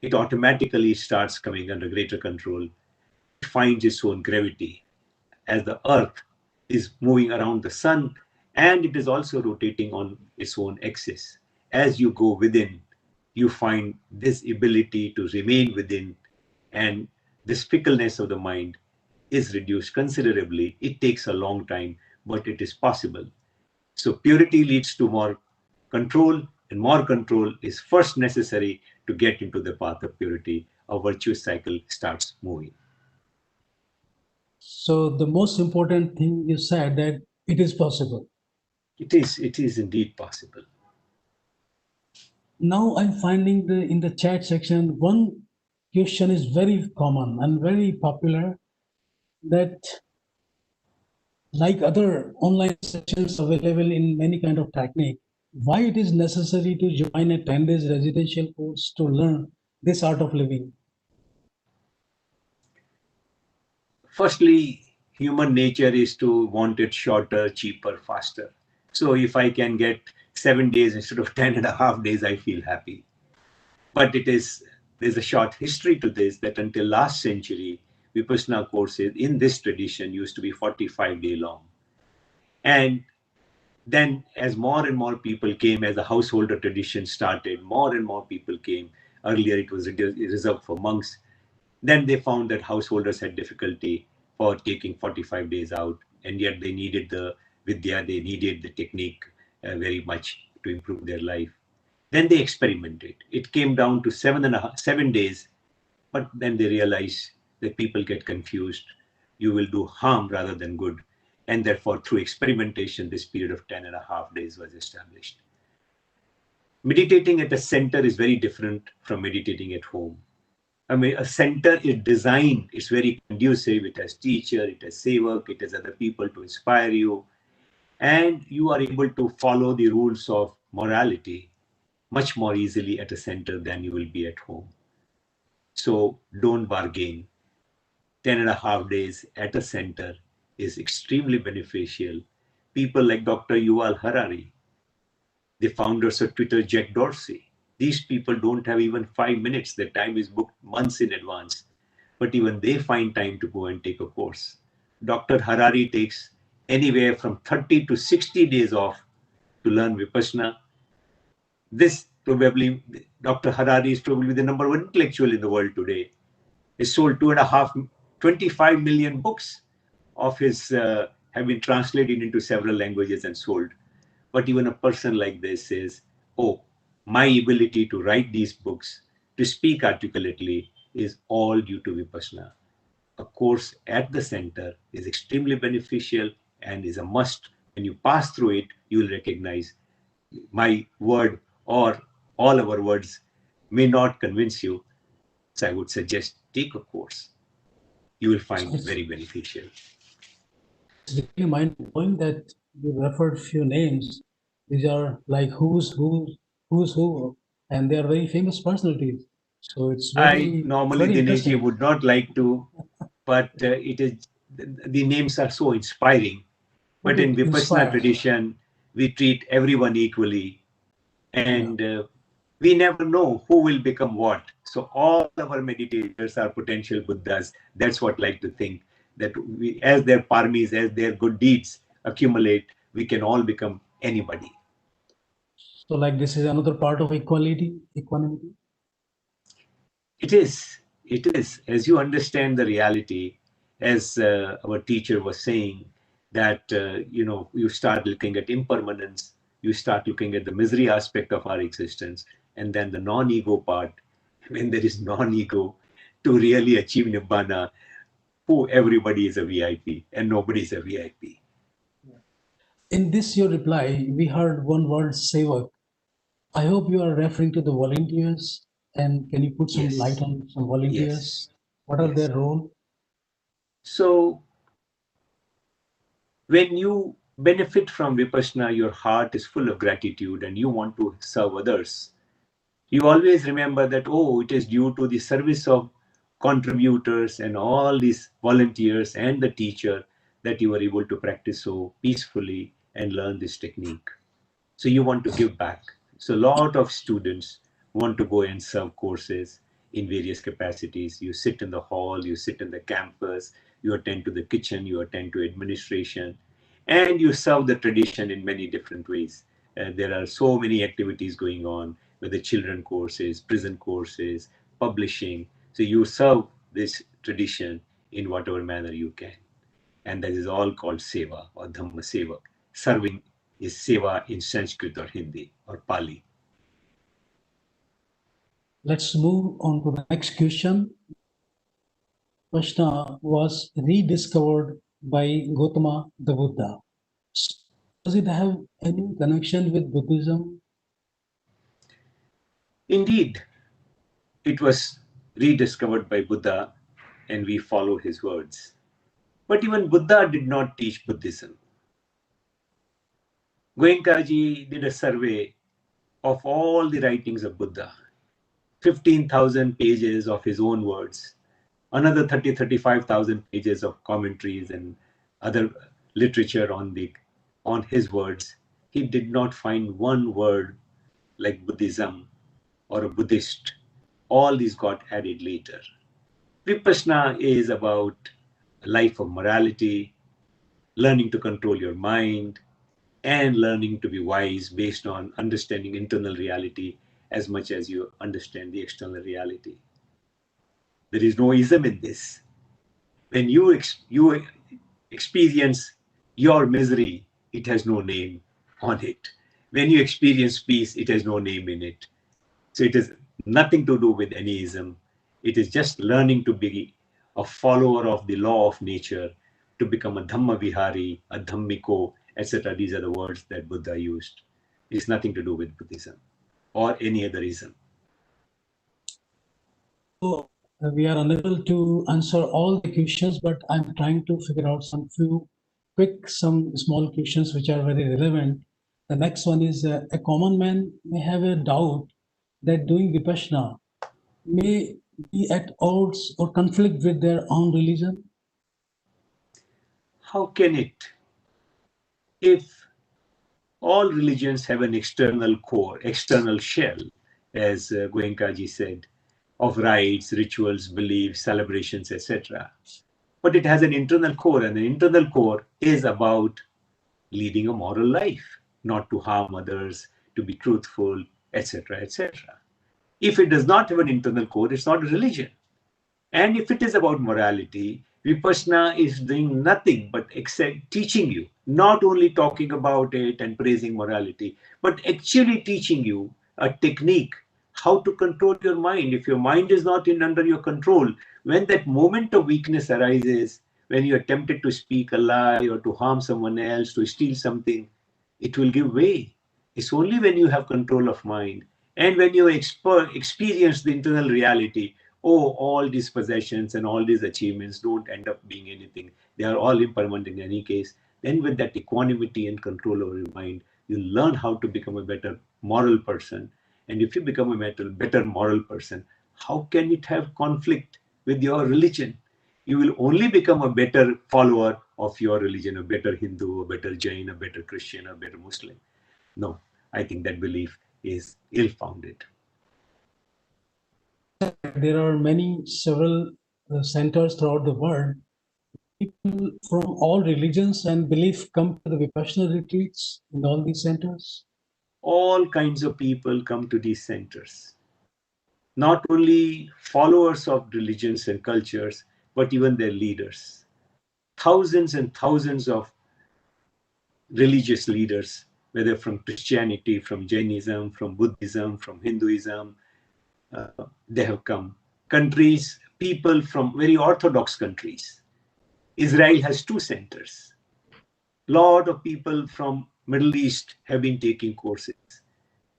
it automatically starts coming under greater control. It finds its own gravity. As the earth is moving around the sun, and it is also rotating on its own axis. As you go within, you find this ability to remain within, and this fickleness of the mind is reduced considerably. It takes a long time, but it is possible. So purity leads to more control, and more control is first necessary to get into the path of purity. A virtuous cycle starts moving. So the most important thing you said that it is possible. It is indeed possible. Now I'm finding in the chat section, one question is very common and very popular, that like other online sessions available in many kind of technique, why it is necessary to join a 10 days residential course to learn this art of living? Firstly, human nature is to want it shorter, cheaper, faster. So if I can get 7 days instead of 10.5 days, I feel happy. But there's a short history to this, that until last century, Vipassana courses in this tradition used to be 45-day long. And then as more and more people came, as the householder tradition started, more and more people came. Earlier it was reserved for monks. Then they found that householders had difficulty for taking 45 days out, and yet they needed the vidya, they needed the technique very much to improve their life. Then they experimented. It came down to 7 days, but then they realized that people get confused. You will do harm rather than good. And therefore, through experimentation, this period of 10.5 days was established. Meditating at a center is very different from meditating at home. I mean, a center is designed, it's very conducive, it has teacher, it has sevak, it has other people to inspire you, and you are able to follow the rules of morality much more easily at a center than you will be at home. So don't bargain. 10.5 days at a center is extremely beneficial. People like Dr. Yuval Harari, the founders of Twitter, Jack Dorsey, these people don't have even 5 minutes. Their time is booked months in advance. But even they find time to go and take a course. Dr. Harari takes anywhere from 30 to 60 days off to learn Vipassana. Dr. Harari is probably the #1 intellectual in the world today. He sold 25 million books of his have been translated into several languages and sold. But even a person like this says, oh, my ability to write these books, to speak articulately, is all due to Vipassana. A course at the center is extremely beneficial and is a must. When you pass through it, you will recognize my word or all our words may not convince you. So I would suggest take a course. You will find It's very beneficial. really mind-blowing that you referred few names. These are like who's who, and they are very famous personalities. So it's I very normally, very Dinesh, interesting. would not like to, but it is the names are so inspiring. But in It Vipassana inspires. tradition, we treat everyone equally, Yeah. and we never know who will become what. So all our meditators are potential Buddhas. That's what I like to think, that we, as their paramis, as their good deeds accumulate, we can all become anybody. So like this is another part of equanimity. It is. It is. As you understand the reality, as our teacher was saying, that you start looking at impermanence, you start looking at the misery aspect of our existence, and then the non-ego part. When there is non-ego, to really achieve nibbana, who everybody is a VIP and nobody is a VIP. In this your reply, we heard one word sevak. I hope you are referring to the volunteers. And can you put some light Yes. on some Yes. volunteers? What are Yes. their role? So when you benefit from Vipassana, your heart is full of gratitude and you want to serve others. You always remember that, oh, it is due to the service of contributors and all these volunteers and the teacher that you were able to practice so peacefully and learn this technique. So you want to give back. So a lot of students want to go and serve courses in various capacities. You sit in the hall, you sit in the campus, you attend to the kitchen, you attend to administration, and you serve the tradition in many different ways. There are so many activities going on, whether children courses, prison courses, publishing. So you serve this tradition in whatever manner you can. And that is all called seva or Dhamma seva. Serving is seva in Sanskrit or Hindi or Pali. Let's move on to the next question. Krishna was rediscovered by Gautama the Buddha. Does it have any connection with Buddhism? Indeed, it was rediscovered by Buddha and we follow his words. But even Buddha did not teach Buddhism. Goenkaji did a survey of all the writings of Buddha, 15,000 pages of his own words, another 35,000 pages of commentaries and other literature on his words. He did not find one word like Buddhism or a Buddhist. All these got added later. Vipassana is about a life of morality, learning to control your mind, and learning to be wise based on understanding internal reality as much as you understand the external reality. There is no ism in this. When you experience your misery, it has no name on it. When you experience peace, it has no name in it. So it has nothing to do with any ism. It is just learning to be a follower of the law of nature, to become a Dhamma Vihari, a Dhammiko, etc. These are the words that Buddha used. It's nothing to do with Buddhism or any other ism. So we are unable to answer all the questions, but I'm trying to figure out some small questions which are very relevant. The next one is a common man may have a doubt that doing Vipassana may be at odds or conflict with their own religion. How can it? If all religions have an external core, external shell, as Goenkaji said, of rites, rituals, beliefs, celebrations, etc. But it has an internal core, and the internal core is about leading a moral life, not to harm others, to be truthful, etc., etc. If it does not have an internal core, it's not a religion. And if it is about morality, Vipassana is doing nothing but except teaching you, not only talking about it and praising morality, but actually teaching you a technique how to control your mind. If your mind is not under your control, when that moment of weakness arises, when you are tempted to speak a lie or to harm someone else, to steal something, it will give way. It's only when you have control of mind and when you experience the internal reality, oh, all these possessions and all these achievements don't end up being anything. They are all impermanent in any case. Then with that equanimity and control over your mind, you learn how to become a better moral person. And if you become a better moral person, how can it have conflict with your religion? You will only become a better follower of your religion, a better Hindu, a better Jain, a better Christian, a better Muslim. No, I think that belief is ill-founded. There are several centers throughout the world. People from all religions and belief come to the Vipassana retreats in all these centers. All kinds of people come to these centers. Not only followers of religions and cultures, but even their leaders. Thousands and thousands of religious leaders, whether from Christianity, from Jainism, from Buddhism, from Hinduism, they have come. Countries, people from very orthodox countries. Israel has 2 centers. Lot of people from Middle East have been taking courses.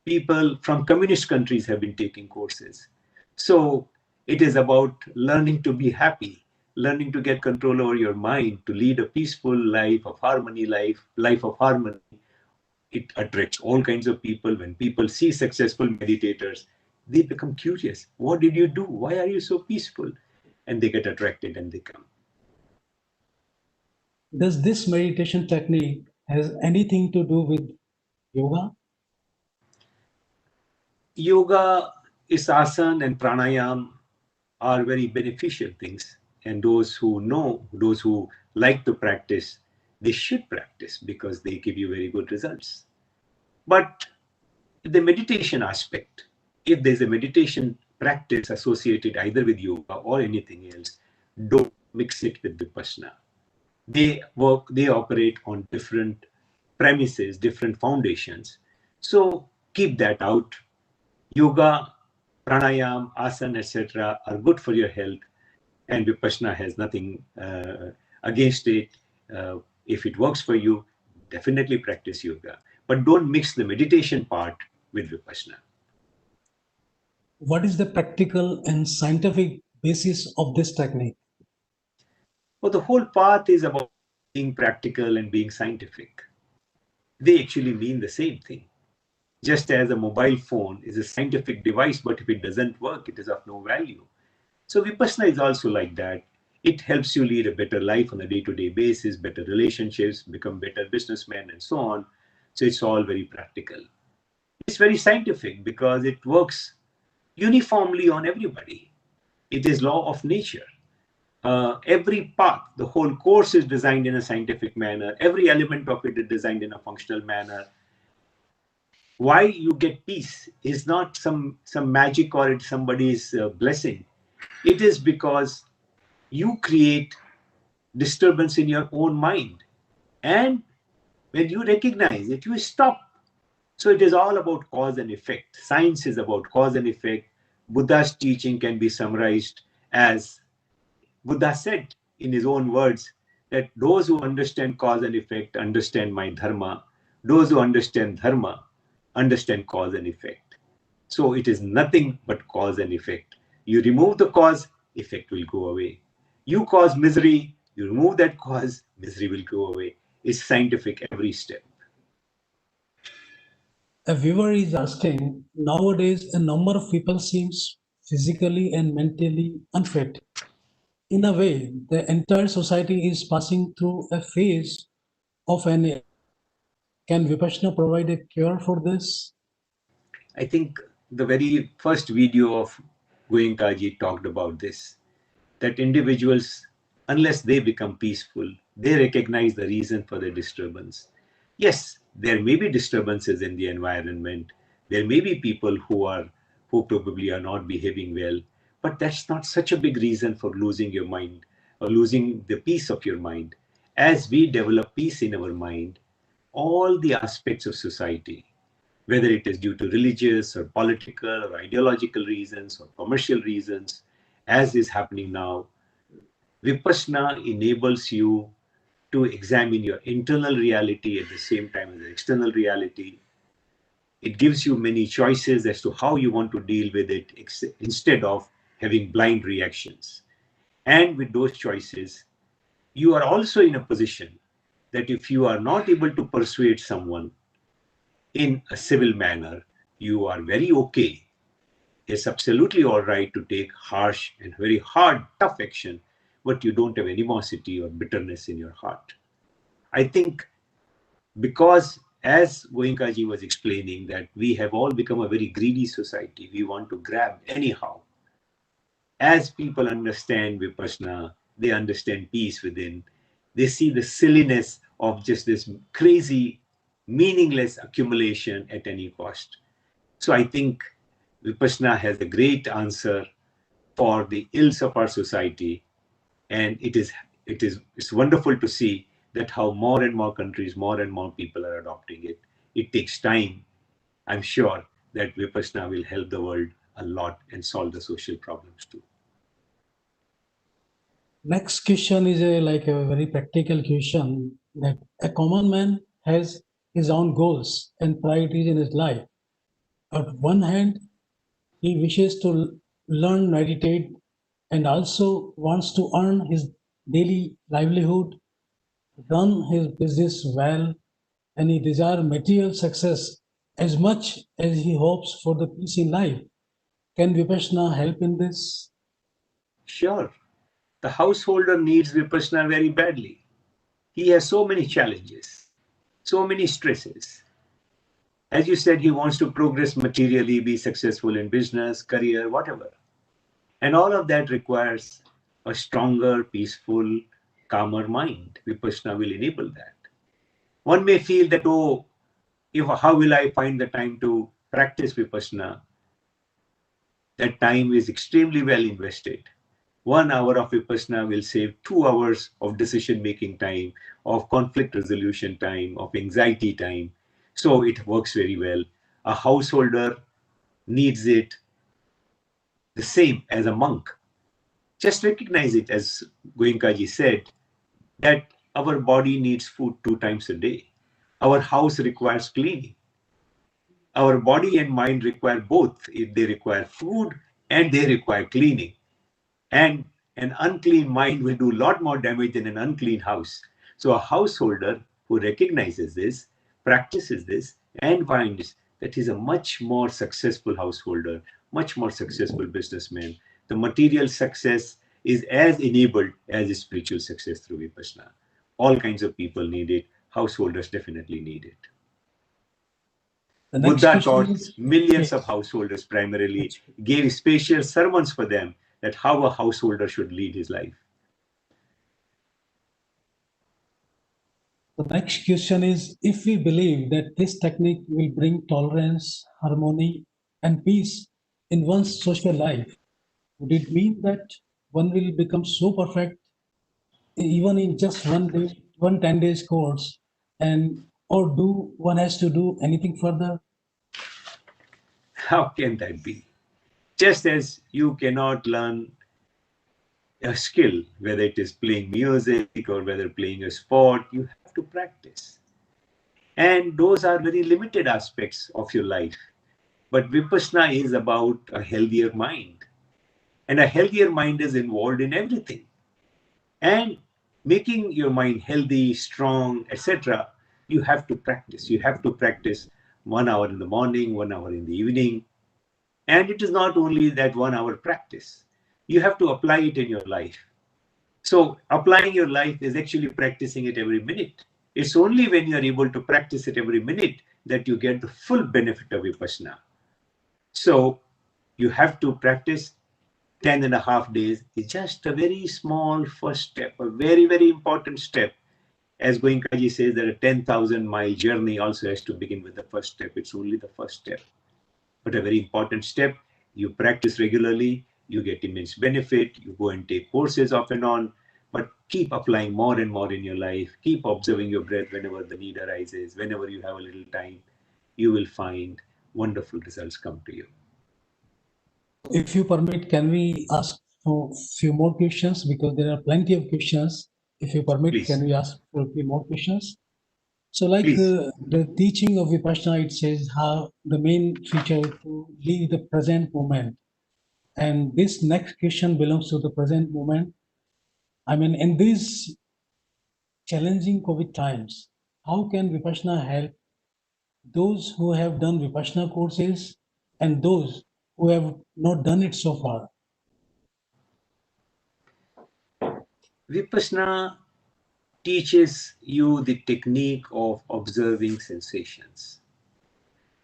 People from communist countries have been taking courses. So it is about learning to be happy, learning to get control over your mind, to lead a peaceful life of harmony, life of harmony. It attracts all kinds of people. When people see successful meditators, they become curious. What did you do? Why are you so peaceful? And they get attracted and they come. Does this meditation technique has anything to do with yoga? Yoga, is asana and pranayam are very beneficial things. And those who know, those who like to practice, they should practice because they give you very good results. But the meditation aspect, if there's a meditation practice associated either with yoga or anything else, don't mix it with Vipassana. They operate on different premises, different foundations. So keep that out. Yoga, pranayam, asana, etc. are good for your health, and Vipassana has nothing against it. If it works for you, definitely practice yoga. But don't mix the meditation part with Vipassana. What is the practical and scientific basis of this technique? Well, the whole path is about being practical and being scientific. They actually mean the same thing. Just as a mobile phone is a scientific device, but if it doesn't work, it is of no value. So Vipassana is also like that. It helps you lead a better life on a day-to-day basis, better relationships, become better businessmen, and so on. So it's all very practical. It's very scientific because it works uniformly on everybody. It is law of nature. Every path, the whole course is designed in a scientific manner. Every element of it is designed in a functional manner. Why you get peace is not some magic or it's somebody's blessing. It is because you create disturbance in your own mind. And when you recognize it, you stop. So it is all about cause and effect. Science is about cause and effect. Buddha's teaching can be summarized as Buddha said in his own words that those who understand cause and effect understand my dharma. Those who understand dharma understand cause and effect. So it is nothing but cause and effect. You remove the cause, effect will go away. You cause misery, you remove that cause, misery will go away. It's scientific every step. A viewer is asking, nowadays a number of people seems physically and mentally unfit. In a way, the entire society is passing through a phase of an. Can Vipassana provide a cure for this? I think the very first video of Goenkaji talked about this, that individuals, unless they become peaceful, they recognize the reason for the disturbance. Yes, there may be disturbances in the environment. There may be people who probably are not behaving well, But that's not such a big reason for losing your mind or losing the peace of your mind. As we develop peace in our mind, all the aspects of society, whether it is due to religious or political or ideological reasons or commercial reasons, as is happening now, Vipassana enables you to examine your internal reality at the same time as the external reality. It gives you many choices as to how you want to deal with it instead of having blind reactions. And with those choices, you are also in a position that if you are not able to persuade someone in a civil manner, you are very okay. It's absolutely all right to take harsh and very hard, tough action, but you don't have animosity or bitterness in your heart. I think because, as Goenkaji was explaining, that we have all become a very greedy society. We want to grab anyhow. As people understand Vipassana, they understand peace within. They see the silliness of just this crazy, meaningless accumulation at any cost. So I think Vipassana has a great answer for the ills of our society, and it's wonderful to see that how more and more countries, more and more people are adopting it. It takes time. I'm sure that Vipassana will help the world a lot and solve the social problems too. Next question is like a very practical question, that a common man has his own goals and priorities in his life. On one hand, he wishes to learn, meditate, and also wants to earn his daily livelihood, run his business well, and he desires material success as much as he hopes for the peace in life. Can Vipassana help in this? Sure, the householder needs Vipassana very badly. He has so many challenges, so many stresses. As you said, he wants to progress materially, be successful in business, career, whatever. And all of that requires a stronger, peaceful, calmer mind. Vipassana will enable that. One may feel that, oh, how will I find the time to practice Vipassana? That time is extremely well invested. 1 hour of Vipassana will save 2 hours of decision-making time, of conflict resolution time, of anxiety time. So it works very well. A householder needs it the same as a monk. Just recognize it, as Goenkaji said, that our body needs food 2 times a day. Our house requires cleaning. Our body and mind require both. They require food and they require cleaning. And an unclean mind will do a lot more damage than an unclean house. So a householder who recognizes this, practices this, and finds that he's a much more successful householder, much more successful businessman. The material success is as enabled as the spiritual success through Vipassana. All kinds of people need it. Householders definitely need it. Buddha taught millions of householders primarily, gave spacious sermons for them that how a householder should lead his life. The next question is, if we believe that this technique will bring tolerance, harmony, and peace in one's social life, would it mean that one will become so perfect even in just 1 day, 10 days course, and or do one has to do anything further? How can that be? Just as you cannot learn a skill, whether it is playing music or whether playing a sport, you have to practice. And those are very limited aspects of your life. But Vipassana is about a healthier mind. And a healthier mind is involved in everything. And making your mind healthy, strong, etc., you have to practice. You have to practice 1 hour in the morning, 1 hour in the evening. And it is not only that 1 hour practice. You have to apply it in your life. So applying your life is actually practicing it every minute. It's only when you are able to practice it every minute that you get the full benefit of Vipassana. So you have to practice 10.5 days. It's just a very small first step, a very, very important step. As Goenkaji says, that a 10,000-mile journey also has to begin with the first step. It's only the first step, but a very important step. You practice regularly, you get immense benefit, you go and take courses off and on, but keep applying more and more in your life. Keep observing your breath whenever the need arises, whenever you have a little time, you will find wonderful results come to you. If you permit, can we ask for a few more questions? Because there are plenty of questions. If you permit, Please. can we ask for a few more questions? So like Please. the teaching of Vipassana, it says how the main feature to live the present moment. And this next question belongs to the present moment. I mean, in these challenging COVID times, how can Vipassana help those who have done Vipassana courses and those who have not done it so far? Vipassana teaches you the technique of observing sensations.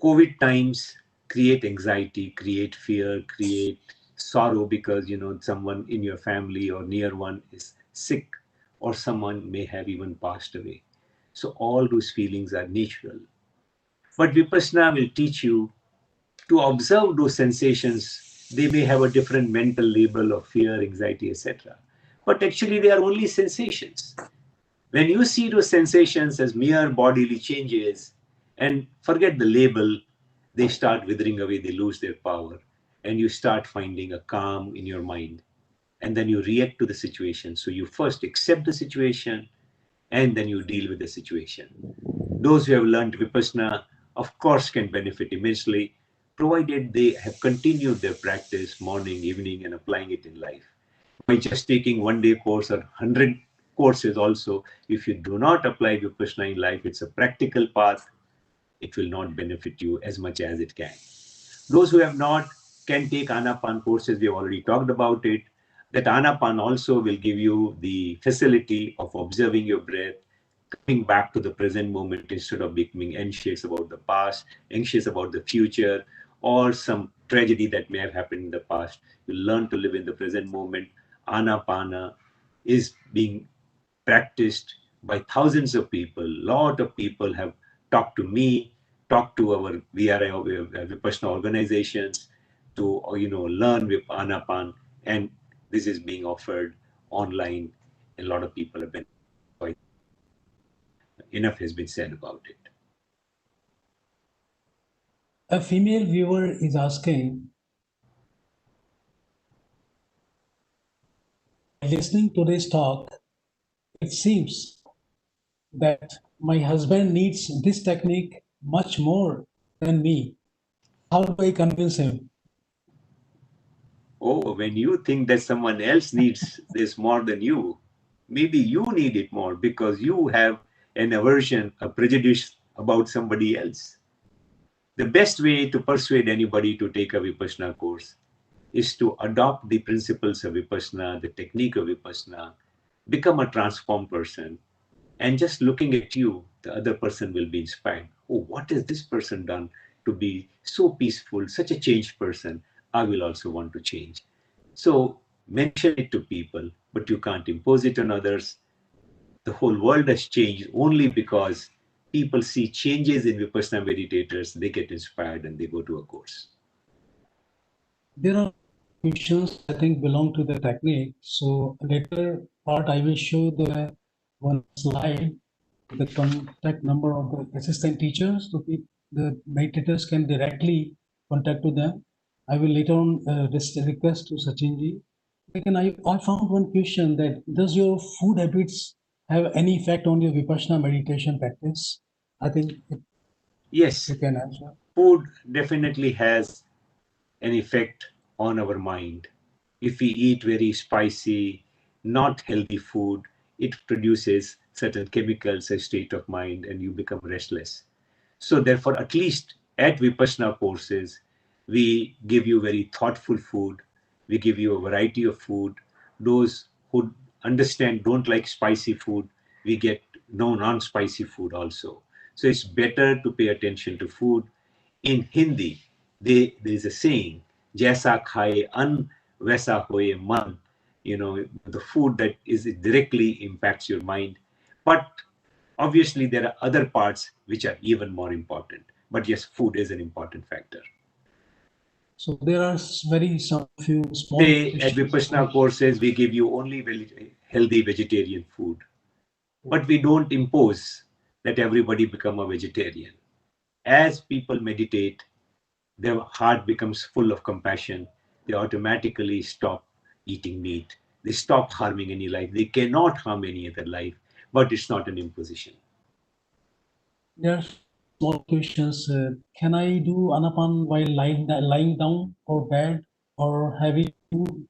COVID times create anxiety, create fear, create sorrow because someone in your family or near one is sick, or someone may have even passed away. So all those feelings are natural. But Vipassana will teach you to observe those sensations. They may have a different mental label of fear, anxiety, etc. But actually they are only sensations. When you see those sensations as mere bodily changes and forget the label, they start withering away, they lose their power, and you start finding a calm in your mind. And then you react to the situation. So you first accept the situation and then you deal with the situation. Those who have learned Vipassana, of course, can benefit immensely, provided they have continued their practice morning, evening, and applying it in life. By just taking one-day course or 100 courses also, if you do not apply Vipassana in life, it's a practical path, it will not benefit you as much as it can. Those who have not can take Anapana courses, we have already talked about it. That Anapana also will give you the facility of observing your breath, coming back to the present moment instead of becoming anxious about the past, anxious about the future, or some tragedy that may have happened in the past. You learn to live in the present moment. Anapana is being practiced by thousands of people. Lot of people have talked to me, talked to our VRI Vipassana organizations to learn with Anapana, and this is being offered online. A lot of people have been. Enough has been said about it. A female viewer is asking, listening to this talk, it seems that my husband needs this technique much more than me. How do I convince him? Oh, when you think that someone else needs this more than you, maybe you need it more because you have an aversion, a prejudice about somebody else. The best way to persuade anybody to take a Vipassana course is to adopt the principles of Vipassana, the technique of Vipassana, become a transformed person, and just looking at you, the other person will be inspired. Oh, what has this person done to be so peaceful, such a changed person? I will also want to change. So mention it to people, but you can't impose it on others. The whole world has changed only because people see changes in Vipassana meditators, they get inspired and they go to a course. There are questions I think belong to the technique. So later part, I will show the one slide, the contact number of the assistant teachers, so the meditators can directly contact to them. I will later on request to Sachinji. I found one question that does your food habits have any effect on your Vipassana meditation practice? I think Yes, you can answer. food definitely has an effect on our mind. If we eat very spicy, not healthy food, it produces certain chemicals, a state of mind, and you become restless. So therefore, at least at Vipassana courses, we give you very thoughtful food. We give you a variety of food. Those who understand, don't like spicy food, we get no non-spicy food also. So it's better to pay attention to food. In Hindi, there is a saying, "Jaisa khaye an, vaisa hoye man." The food that is directly impacts your mind. But obviously, there are other parts which are even more important. But yes, food is an important factor. So there are some few small. Say at Vipassana courses, we give you only healthy vegetarian food, but we don't impose that everybody become a vegetarian. As people meditate, their heart becomes full of compassion. They automatically stop eating meat. They stop harming any life. They cannot harm any other life, but it's not an imposition. There are small questions. Can I do Anapan while lying down or bed or having food?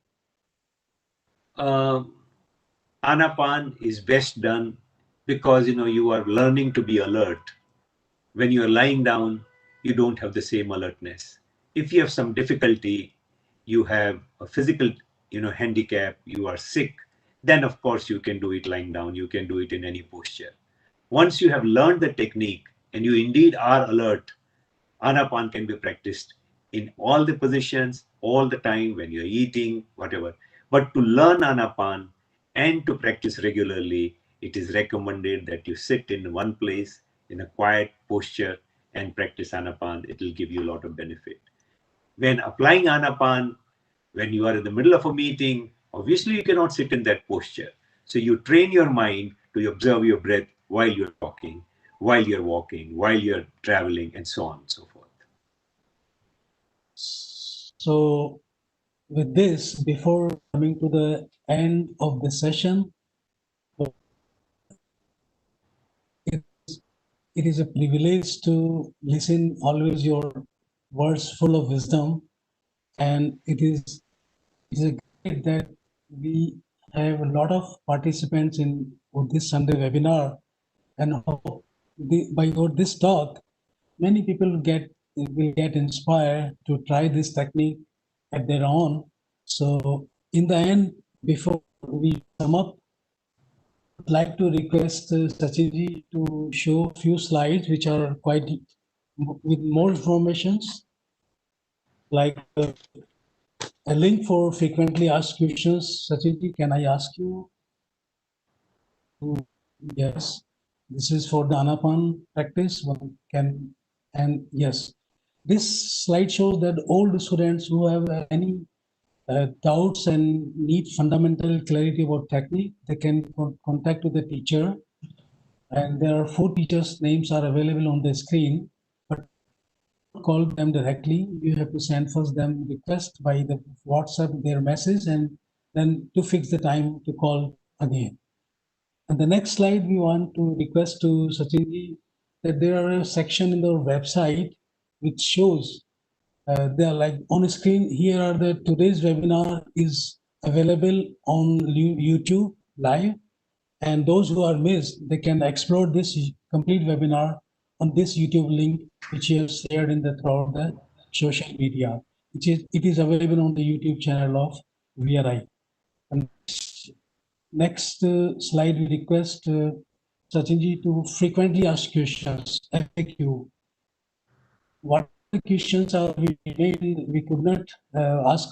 Anapan is best done because you are learning to be alert. When you are lying down, you don't have the same alertness. If you have some difficulty, you have a physical handicap, you are sick, then of course you can do it lying down, you can do it in any posture. Once you have learned the technique and you indeed are alert, Anapan can be practiced in all the positions, all the time, when you're eating, whatever. But to learn Anapan and to practice regularly, it is recommended that you sit in one place in a quiet posture and practice Anapan. It will give you a lot of benefit. When applying Anapan, when you are in the middle of a meeting, obviously you cannot sit in that posture. So you train your mind to observe your breath while you're talking, while you're walking, while you're traveling, and so on and so forth. So with this, before coming to the end of the session, it is a privilege to listen always your words full of wisdom, and it is a great that we have a lot of participants in this Sunday webinar, and by this talk, many people will get inspired to try this technique at their own. So in the end, before we sum up, I'd like to request Sachinji to show a few slides which are quite with more informations, like a link for frequently asked questions. Sachinji, can I ask you? Yes, this is for the Anapan practice. One can, and yes, this slide shows that all the students who have any doubts and need fundamental clarity about technique, they can contact with the teacher. And there are 4 teachers' names are available on the screen, but call them directly. You have to send first them request by the WhatsApp their message, and then to fix the time to call again. And the next slide, we want to request to Sachinji that there are a section in the website which shows they are like on screen. Here are the today's webinar is available on YouTube live, and those who are missed, they can explore this complete webinar on this YouTube link which you have shared in the throughout the social media. It is available on the YouTube channel of VRI. And next slide, we request Sachinji to frequently ask questions. FAQ. What questions are we could not ask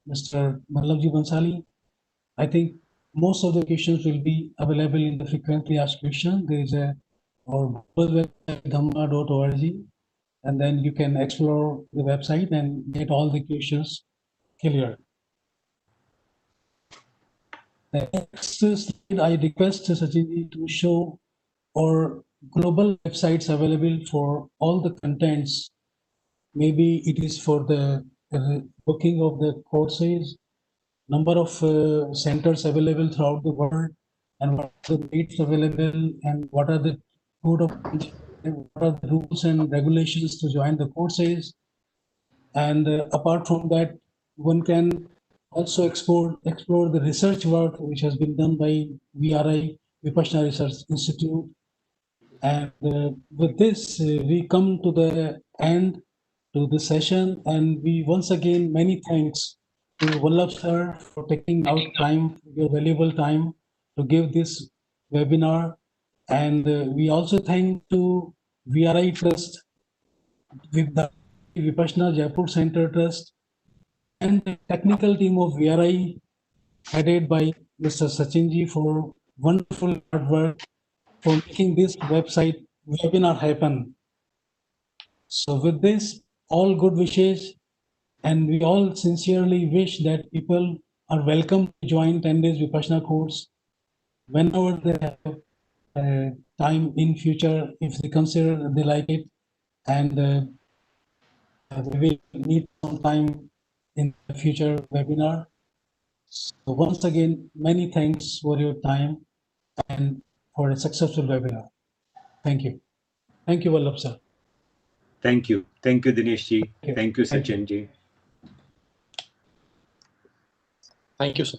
Mr. Vallabh Bhansali? I think most of the questions will be available in the frequently asked questions. There is our website, dhamma.org, and then you can explore the website and get all the questions clear. The next slide, I request Sachinji to show our global websites available for all the contents. Maybe it is for the booking of the courses, number of centers available throughout the world, and what are the dates available, and what are the code of what are the rules and regulations to join the courses. And apart from that, one can also explore the research work which has been done by VRI, Vipassana Research Institute. And with this, we come to the end to the session, and we once again many thanks to Vallabh sir for taking out time, your valuable time to give this webinar. And we also thank to VRI Trust, with the Vipassana Jaipur Center Trust, and the technical team of VRI headed by Mr. Sachinji for wonderful hard work for making this website webinar happen. So with this, all good wishes And we all sincerely wish that people are welcome to join 10 days Vipassana course whenever they have time in future, if they consider they like it, and we will meet sometime in the future webinar. So once again, many thanks for your time and for a successful webinar. Thank you. Thank you, Vallabh sir. Thank you. Thank you, Dinesh ji. Thank you. Thank you, Thank you. Sachin ji. Thank you, sir.